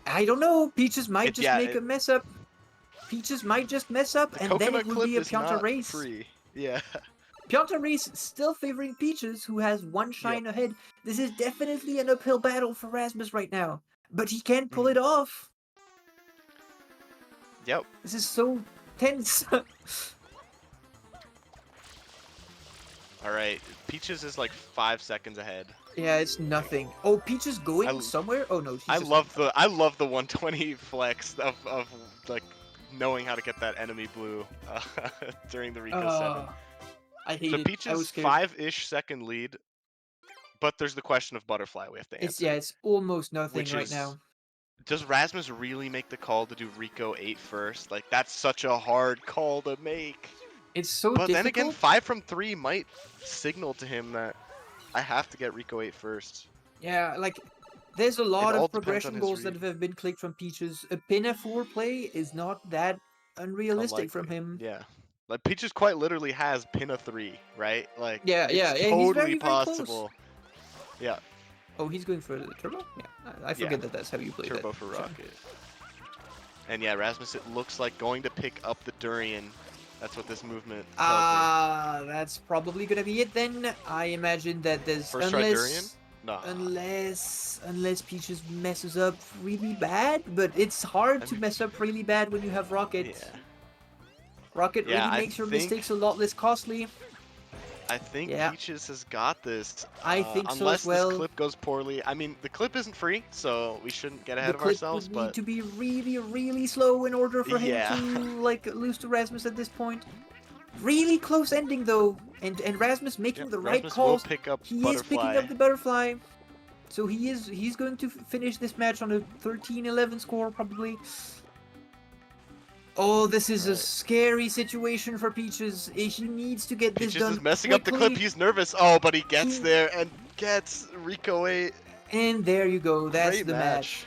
S2: I don't know. Peaches might just
S3: Yeah,
S2: make a mess up. Peaches might just mess up,
S3: The
S2: and then
S3: coconut
S2: it will
S3: clip
S2: be a
S3: is
S2: Pianta
S3: not
S2: race.
S3: free. Yeah.
S2: Pianta race still favoring Peaches, who has one shine ahead. This is definitely an uphill battle for Rasmus right now, but he can pull it off.
S3: Yep.
S2: This is so tense.
S3: All right. Peaches is like 5 seconds ahead.
S2: Yeah, it's nothing. Oh, Peach is going
S3: I-
S2: somewhere? Oh no, she's
S3: I
S2: just
S3: love the 120 flex of like knowing how to get that enemy blue during the Rico 7.
S2: I hate
S3: So
S2: it. I was
S3: Peaches
S2: scared.
S3: 5-ish second lead, but there's the question of butterfly we have to answer.
S2: It's almost nothing
S3: which
S2: right
S3: is,
S2: now.
S3: Does Rasmus really make the call to do Rico 8 first? Like that's such a hard call to make.
S2: It's so
S3: But
S2: difficult.
S3: then again, 5 from 3 might signal to him that I have to get Rico 8 first.
S2: Yeah, like there's a lot
S3: all
S2: of
S3: depends on
S2: progression
S3: his
S2: goals that
S3: read.
S2: have been clicked from Peaches. A pin F4 play is not that unrealistic from
S3: Unlikely.
S2: him.
S3: Yeah. Like Peaches quite literally has pin a 3, right? Like
S2: Yeah,
S3: it's
S2: he's
S3: totally
S2: very, very close.
S3: possible. Yeah.
S2: Oh, he's going for the turbo? Yeah, I forget that that's how you play
S3: Turbo
S2: that.
S3: for rocket. And yeah, Rasmus, it looks like going to pick up the durian. That's what this movement tells me.
S2: That's probably gonna be it then. I imagine that there's
S3: First try durian? Nah.
S2: unless Peaches messes up really bad, but it's hard to mess up really bad when you have Rocket.
S3: Yeah.
S2: Rocket
S3: Yeah,
S2: really
S3: I
S2: makes your
S3: think-
S2: mistakes a lot less costly.
S3: I think
S2: Yeah.
S3: Peaches has got this.
S2: I think so as
S3: unless
S2: well.
S3: this clip goes poorly. I mean, the clip isn't free, so we shouldn't get ahead
S2: The
S3: of
S2: clip
S3: ourselves.
S2: would need
S3: But
S2: to be really, really slow in order for him
S3: Yeah.
S2: to like lose to Rasmus at this point. Really close ending though, and Rasmus making the right
S3: Rasmus
S2: calls.
S3: will pick up
S2: He
S3: butterfly.
S2: is picking up the butterfly. So he's going to finish this match on a 13-11 score probably. Oh, this is a
S3: Right.
S2: scary situation for Peaches. He needs to get this
S3: Peaches
S2: done
S3: is messing up the clip.
S2: quickly.
S3: He's nervous. Oh, but he gets
S2: He-
S3: there and gets Rico 8.
S2: And there you go. That's
S3: Great
S2: the match.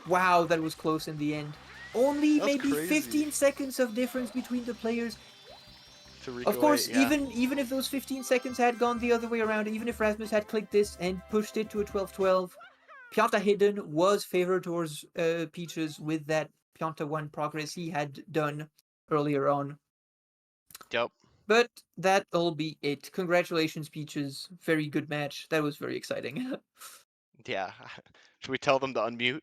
S2: Wow, that was close in the end. Only
S3: That's
S2: maybe
S3: crazy.
S2: 15 seconds of difference between the players.
S3: To Rico
S2: Of course,
S3: 8, yeah.
S2: even if those 15 seconds had gone the other way around, even if Rasmus had clicked this and pushed it to a 12-12, Pianta Hidden was favored towards Peaches with that Pianta 1 progress he had done earlier on.
S3: Yep.
S2: But that'll be it. Congratulations, Peaches. Very good match. That was very exciting.
S3: Yeah. Should we tell them to unmute?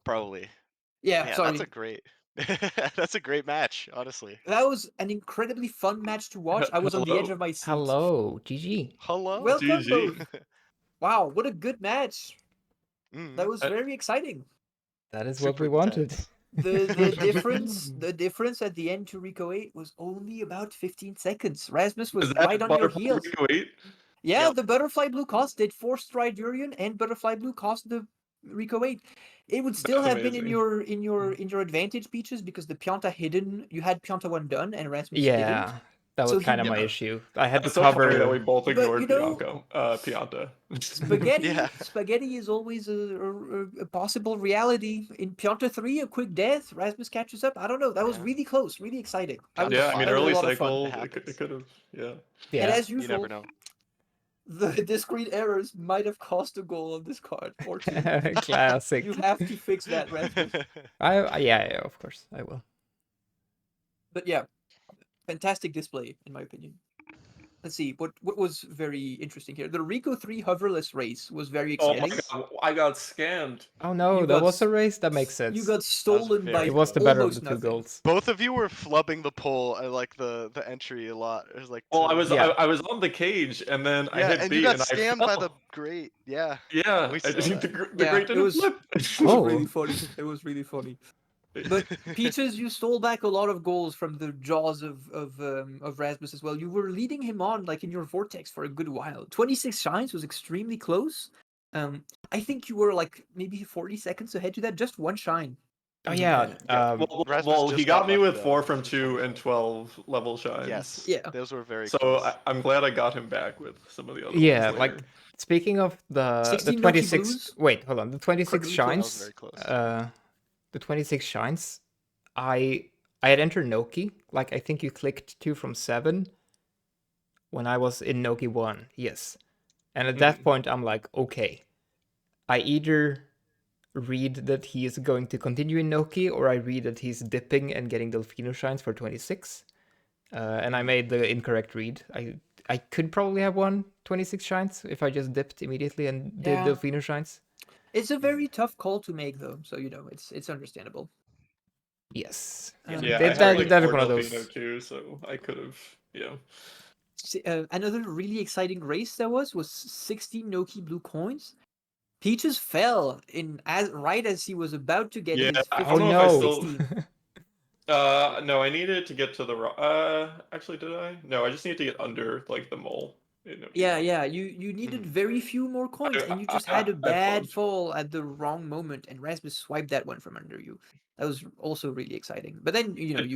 S3: Probably.
S2: Yeah, sorry.
S3: That's a great. That's a great match, honestly.
S2: That was an incredibly fun match to watch. I was on the edge
S4: Hello?
S2: of my seat.
S1: Hello, GG.
S3: Hello.
S2: Welcome
S4: GG.
S2: both. Wow, what a good match.
S3: Mm.
S2: That was very exciting.
S1: That is
S3: Super
S1: what we wanted.
S3: intense.
S2: the difference at the end to Rico 8 was only about 15 seconds. Rasmus was
S4: Is that
S2: right on your
S4: Butterfly
S2: heels.
S4: Rico 8?
S2: Yeah,
S3: Yep.
S2: the Butterfly Blue cost did force stride Durian, and Butterfly Blue cost the Rico 8. It would still
S4: That's
S2: have been in
S4: amazing.
S2: your advantage, Peaches, because the Pianta hidden, you had Pianta 1 done and Rasmus didn't.
S1: Yeah, that
S2: So
S1: was
S2: he
S1: kind of my
S4: Yeah.
S1: issue. I had to
S4: It's so funny that we
S1: cover.
S4: both
S2: But
S4: ignored Pianta.
S3: Yeah.
S2: Spaghetti is always a possible reality. In Pianta 3, a quick death, Rasmus catches up. I don't know. That was
S3: Yeah.
S2: really close, really exciting.
S3: Pianta
S4: Yeah, I mean,
S2: I had a
S4: early
S2: lot of fun.
S4: cycle,
S3: It
S4: it
S3: happens.
S4: could have, yeah.
S2: And
S1: Yeah,
S2: as
S3: You never
S2: usual,
S3: know.
S2: the discrete errors might have cost a goal on this card or two.
S1: classic.
S2: You have to fix that, Rasmus.
S1: Yeah, of course I will.
S2: But yeah, fantastic display in my opinion. Let's see what was very interesting here. The Rico 3 hoverless race was very
S4: Oh my
S2: exciting.
S4: god, I got scammed.
S1: Oh no,
S2: You
S1: that
S2: got
S1: was a race. That makes
S2: You
S1: sense.
S2: got stolen by
S3: very
S1: It was the better of the
S2: almost
S1: two
S2: nothing.
S1: goals.
S3: Both of you were flubbing the poll at like the entry a lot. It was like
S4: Well,
S3: to...
S1: Yeah.
S4: I was on the cage, and then I
S3: Yeah,
S4: hit
S3: and you
S4: B,
S3: got
S4: and I
S3: scammed by the
S4: fell.
S3: great. Yeah,
S4: Yeah,
S3: we saw that.
S4: the
S2: Yeah,
S4: great didn't flip.
S2: it was
S1: Oh.
S2: really funny. It was really funny. But Peaches, you stole back a lot of goals from the jaws of Rasmus as well. You were leading him on like in your vortex for a good while. 26 shines was extremely close. I think you were like maybe 40 seconds ahead to that. Just one shine.
S1: Oh yeah.
S3: Yeah. Rasmus
S4: He
S3: just
S4: got
S3: got
S4: me
S3: lucky,
S4: with
S3: though.
S4: 4 from
S3: He
S4: 2
S3: kinda
S4: and
S3: got-
S4: 12 level shines.
S3: Yes.
S2: Yeah.
S3: Those were very
S4: So
S3: close.
S4: I'm glad I got him back with some of the other
S1: Yeah,
S4: ones
S1: like
S4: later.
S1: speaking of the
S2: 16 Noki
S1: 26.
S2: Blues.
S1: Wait, hold on. The 26
S2: Quadruple.
S3: That was
S1: shines.
S3: very close.
S1: The 26 shines. I had entered Noki. Like I think you clicked 2 from 7 when I was in Noki 1. Yes. And at that point I'm like, okay. I either read that he is going to continue in Noki, or I read that he's dipping and getting Delfino shines for 26. And I made the incorrect read. I could probably have won 26 shines if I just dipped immediately and did
S2: Yeah.
S1: Delfino shines.
S2: It's a very tough call to make though, so you know it's understandable.
S1: Yes.
S4: Yeah, I
S1: That,
S4: had like
S1: that's
S4: 4
S1: one of
S4: Delfino
S1: those.
S4: too, so I could have, yeah.
S2: Another really exciting race there was 16 Noki blue coins. Peaches fell in right as he was about to get
S4: Yeah,
S2: his
S4: I
S2: 15
S4: don't know
S1: Oh
S4: if I
S1: no.
S4: still.
S2: 16.
S4: No, I needed to get to the actually, did I? No, I just need to get under like the mole.
S2: Yeah. You needed very few more coins, and you just had a
S4: I
S2: bad
S4: plugged.
S2: fall at the wrong moment, and Rasmus swiped that one from under you. That was also really exciting. But then you know
S4: Did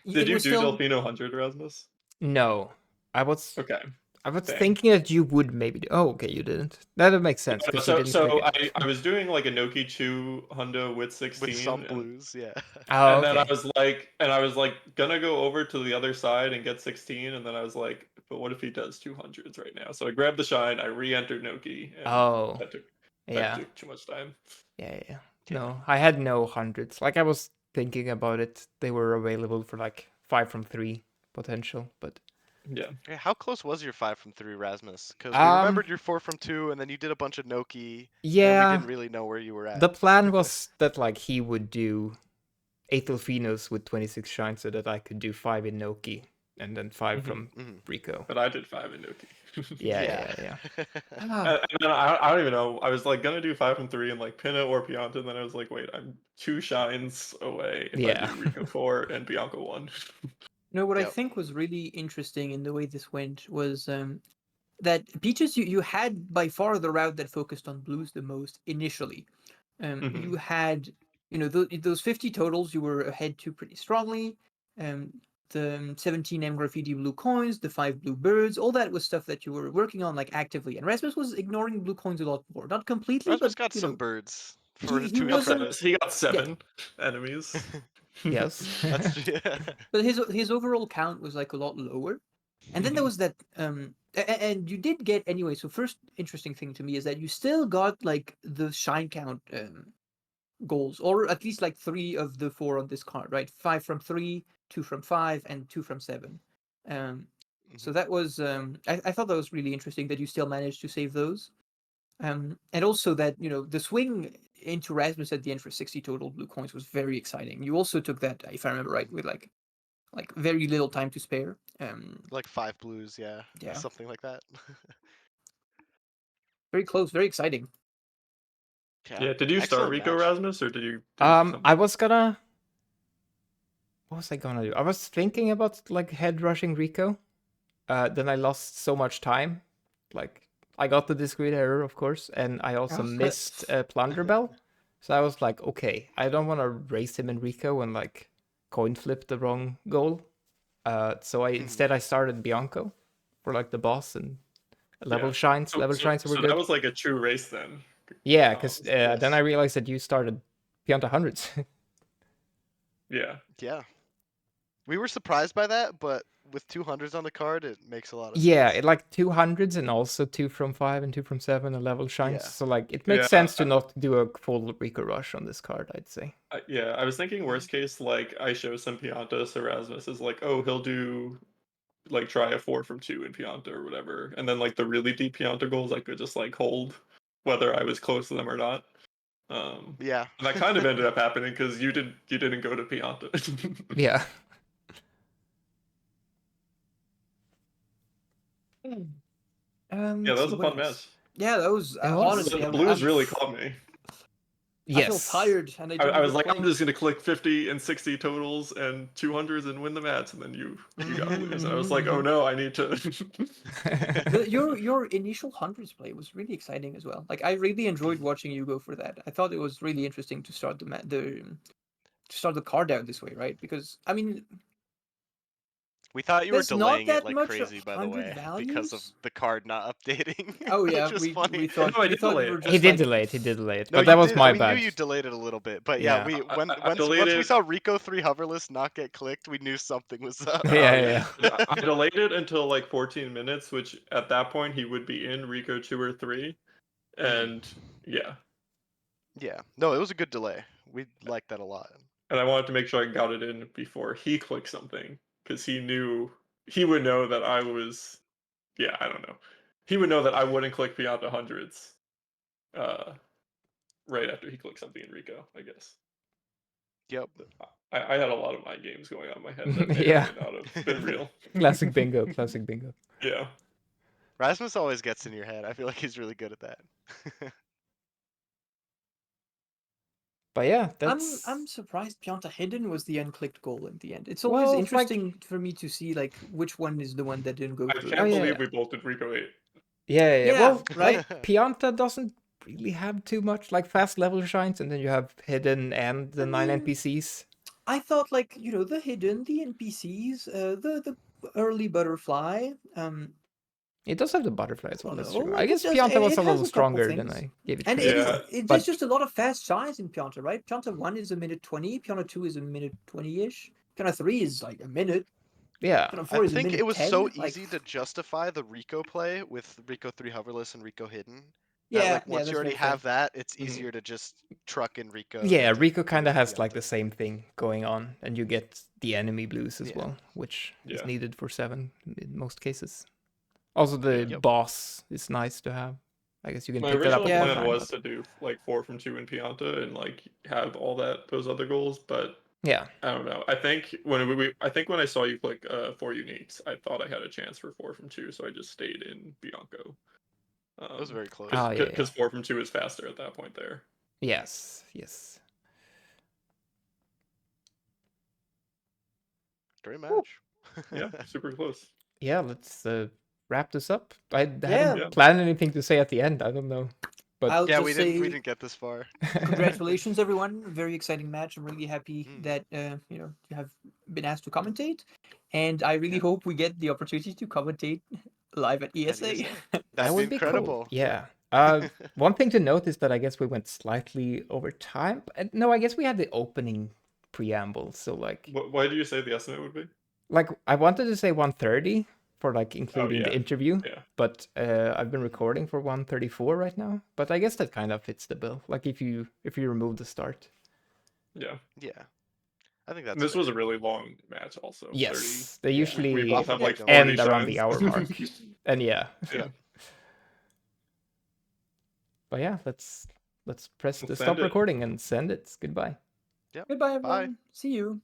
S2: it
S4: you
S2: was
S4: do
S2: still
S4: Delfino 100, Rasmus?
S1: No. I was
S4: Okay. Dang.
S1: thinking that you would maybe do. Oh, okay, you didn't. That makes sense because you didn't click it.
S4: I was doing like a Noki 2 hundo with 16
S3: With some
S4: and,
S3: blues, yeah.
S1: Oh,
S4: and then
S1: okay.
S4: I was like gonna go over to the other side and get 16, and then I was like, but what if he does 200s right now? So I grabbed the shine, I re-entered Noki, and
S1: Oh,
S4: that
S1: yeah.
S4: took too much time.
S1: Yeah. No, I had no hundreds. Like I was thinking about it. They were available for like 5 from 3 potential, but
S4: Yeah.
S3: Hey, how close was your 5 from 3, Rasmus? Because we
S1: Um,
S3: remembered your 4 from 2, and then you did a bunch of Noki, and we
S1: yeah.
S3: didn't really know where you were at.
S1: The plan was that like he would do 8 Delfinos with 26 shines so that I could do 5 in Noki and then 5 from Rico.
S4: But I did 5 in Noki.
S1: Yeah.
S2: Ah,
S4: And then I don't even know. I was like gonna do 5 from 3 and like Pinna or Pianta, and then I was like, wait, I'm 2 shines away if I
S1: Yeah.
S4: do Rico 4 and Bianca 1.
S2: no, what I
S3: Yep.
S2: think was really interesting in the way this went was that Peaches, you had by far the route that focused on blues the most initially. You had, you know, those 50 totals you were ahead to pretty strongly. The 17 M graffiti blue coins, the 5 blue birds, all that was stuff that you were working on like actively. And Rasmus was ignoring blue coins a lot more, not completely,
S3: Rasmus
S2: but
S3: got
S2: you
S3: some
S2: know,
S3: birds for
S2: he
S3: to his credit.
S4: He got 7 enemies.
S1: Yes.
S3: That's yeah.
S2: but his overall count was like a lot lower. And then there was that and you did get anyway. So first interesting thing to me is that you still got like the shine count goals, or at least like 3 of the 4 on this card, right? 5 from 3, 2 from 5, and 2 from 7. So that was I thought that was really interesting that you still managed to save those. And also that, you know, the swing into Rasmus at the end for 60 total blue coins was very exciting. You also took that, if I remember right, with like very little time to spare.
S3: Like 5 blues, yeah.
S2: Yeah.
S3: Something like that.
S2: Very close, very exciting.
S4: Yeah, did you start
S3: Excellent
S4: Rico
S3: match.
S4: Rasmus or did you do something?
S1: I was gonna what was I gonna do? I was thinking about like head rushing Rico. Then I lost so much time. Like I got the discrete error, of course, and I also
S2: Oh,
S1: missed a plunder bell. So I was like, okay, I don't want to race him in Rico and like coin flip the wrong goal. So instead I started Bianco for like the boss and level
S4: Yeah.
S1: shines. Level shines were
S4: So that
S1: good.
S4: was like a true race then.
S1: Yeah, because
S4: Yes.
S1: then I realized that you started Pianta hundreds.
S4: Yeah.
S3: Yeah. We were surprised by that, but with 200s on the card, it makes a lot of
S1: Yeah,
S3: sense.
S1: like 200s and also 2 from 5 and 2 from 7 and level shines.
S3: Yeah.
S1: So like it makes
S4: Yeah,
S1: sense to not do a full Rico rush on this card, I'd say.
S4: Yeah, I was thinking worst case, like I show some Piantas, Erasmus is like, oh, he'll do like try a 4 from 2 in Pianta or whatever. And then like the really deep Pianta goals I could just like hold whether I was close to them or not.
S3: Yeah.
S4: And that kind of ended up happening because you didn't go to Pianta.
S1: Yeah.
S4: Yeah,
S2: Let's
S4: that was
S2: see,
S4: a
S2: what
S4: fun
S2: else?
S4: match.
S2: Yeah, that was
S1: It was.
S2: honestly.
S4: The Blues really caught me.
S2: I feel
S1: Yes.
S2: tired, and I don't.
S4: I was
S2: even
S4: like,
S2: play.
S4: I'm just gonna click 50 and 60 totals and 200s and win the match, and then you got
S2: Mhm,
S4: Blues, and I was like,
S2: mhm,
S4: oh
S2: mhm.
S4: no, I need to.
S2: Your initial hundreds play was really exciting as well. Like I really enjoyed watching you go for that. I thought it was really interesting to start to start the card out this way, right? Because I mean,
S3: We thought you were
S2: there's not
S3: delaying it
S2: that
S3: like
S2: much
S3: crazy, by the
S2: 100
S3: way, because of
S2: values.
S3: the card not updating,
S2: Oh yeah,
S3: which was
S2: we
S3: funny.
S2: thought
S4: No, I
S2: we
S4: did
S2: thought
S4: delay
S2: you were
S4: it.
S1: He
S2: just
S1: did
S2: like
S1: delay it, he did delay it.
S3: No,
S1: But
S3: you
S1: that was
S3: did.
S1: my
S3: We knew
S1: bad.
S3: you delayed it a little bit, but
S1: Yeah.
S4: I
S3: once we
S4: delayed
S3: saw
S4: it.
S3: Rico 3 hoverless not get clicked, we knew something was up.
S1: Yeah.
S4: I delayed it until like 14 minutes, which at that point he would be in Rico 2 or 3, and yeah,
S3: Yeah. No, it was a good delay. We liked that a lot.
S4: and I wanted to make sure I got it in before he clicked something because he would know that I was, yeah, I don't know, he would know that I wouldn't click beyond the hundreds, uh, right after he clicked something in Rico, I guess.
S3: Yep.
S4: I had a lot of mind games going on in my head that may or
S1: Yeah.
S4: may not have been real.
S1: Classic bingo, classic bingo.
S4: Yeah.
S3: Rasmus always gets in your head. I feel like he's really good at that.
S1: But yeah,
S2: I'm
S1: that's
S2: surprised Pianta Hidden was the unclicked goal in the end. It's always
S1: well, like
S2: interesting for me to see like which one is the one that didn't go
S4: I
S2: through.
S4: can't
S1: yeah,
S4: believe
S1: yeah.
S4: we both did Rico 8.
S1: Yeah.
S2: Yeah,
S1: Well,
S2: right?
S1: like Pianta doesn't really have too much like fast level shines, and then you have hidden and the
S2: I
S1: 9
S2: mean,
S1: NPCs.
S2: I thought like the hidden, the NPCs, the early butterfly.
S1: It does have the butterfly as
S2: I
S1: well,
S2: don't
S1: that's
S2: know.
S1: true. I
S2: Like it
S1: guess
S2: does.
S1: Pianta was
S2: It
S1: a
S2: has
S1: little
S2: a couple
S1: stronger than
S2: things,
S1: I gave it
S2: and
S1: credit
S4: Yeah.
S1: for.
S2: there's
S1: But
S2: just a lot of fast shines in Pianta, right? Pianta 1 is a minute 20. Pianta 2 is a minute 20-ish. Pianta 3 is like a minute.
S1: yeah,
S2: Pianta
S3: I
S2: 4 is a
S3: think it
S2: minute
S3: was
S2: 10.
S3: so
S2: Like,
S3: easy to justify the Rico play with Rico 3 hoverless and Rico hidden that
S2: yeah,
S3: like
S2: yeah,
S3: once you
S2: that's
S3: already
S2: very fair.
S3: have that, it's
S4: Mhm.
S3: easier to just truck in Rico
S1: yeah,
S3: into
S1: Rico kind of has like
S3: Pianta.
S1: the same thing going on, and you get the enemy blues as
S3: Yeah.
S1: well, which is
S4: Yeah.
S1: needed for 7 in most cases. Also, the
S4: Yeah.
S3: Yep.
S1: boss is nice to have. I guess you can
S4: My
S1: pick that up
S4: original
S1: at one
S2: Yeah.
S4: plan
S1: time.
S4: was
S1: But
S4: to do like 4 from 2 in Pianta and like have all those other goals, but
S1: yeah,
S4: I don't know. I think when I saw you click 4 uniques, I thought I had a chance for 4 from 2, so I just stayed in Bianco.
S3: It was very close.
S1: oh yeah,
S4: Because 4 from 2 is faster at that point there.
S1: yes.
S3: Great match.
S4: Yeah, super close.
S1: Yeah, let's wrap this up. I
S2: Yeah.
S1: hadn't planned anything to say at the end. I don't know, but
S2: I'll
S3: Yeah,
S2: just
S3: we
S2: say
S3: didn't get this far.
S2: congratulations, everyone. Very exciting match. I'm really happy
S3: Mm.
S2: that you have been asked to commentate, and I really
S3: Yeah.
S2: hope we get the opportunity to commentate live at
S3: At
S2: ESA.
S3: ESA.
S1: that
S3: That'd
S1: would
S3: be
S1: be cool.
S3: incredible.
S1: Yeah. One thing to note is that I guess we went slightly over time. No, I guess we had the opening preamble. So like
S4: Why do you say the estimate would be?
S1: I wanted to say 130 for like including the
S4: yeah.
S1: interview,
S4: Yeah.
S1: but I've been recording for 134 right now. But I guess that kind of fits the bill. Like if you remove the start.
S4: Yeah.
S3: Yeah. I think that's
S4: This was a
S3: fair.
S4: really long match also.
S1: Yes, they
S4: 30.
S3: Yeah.
S1: usually
S4: We both
S3: Often
S4: have
S3: they
S4: like
S3: don't.
S4: 40
S1: end around the
S4: shines.
S1: hour mark. And yeah.
S3: Yeah.
S1: But yeah, let's press
S4: We'll
S1: the
S4: send
S1: stop
S4: it.
S1: recording and send it. Goodbye.
S3: Yep.
S2: Goodbye,
S3: Bye.
S2: everyone. See you.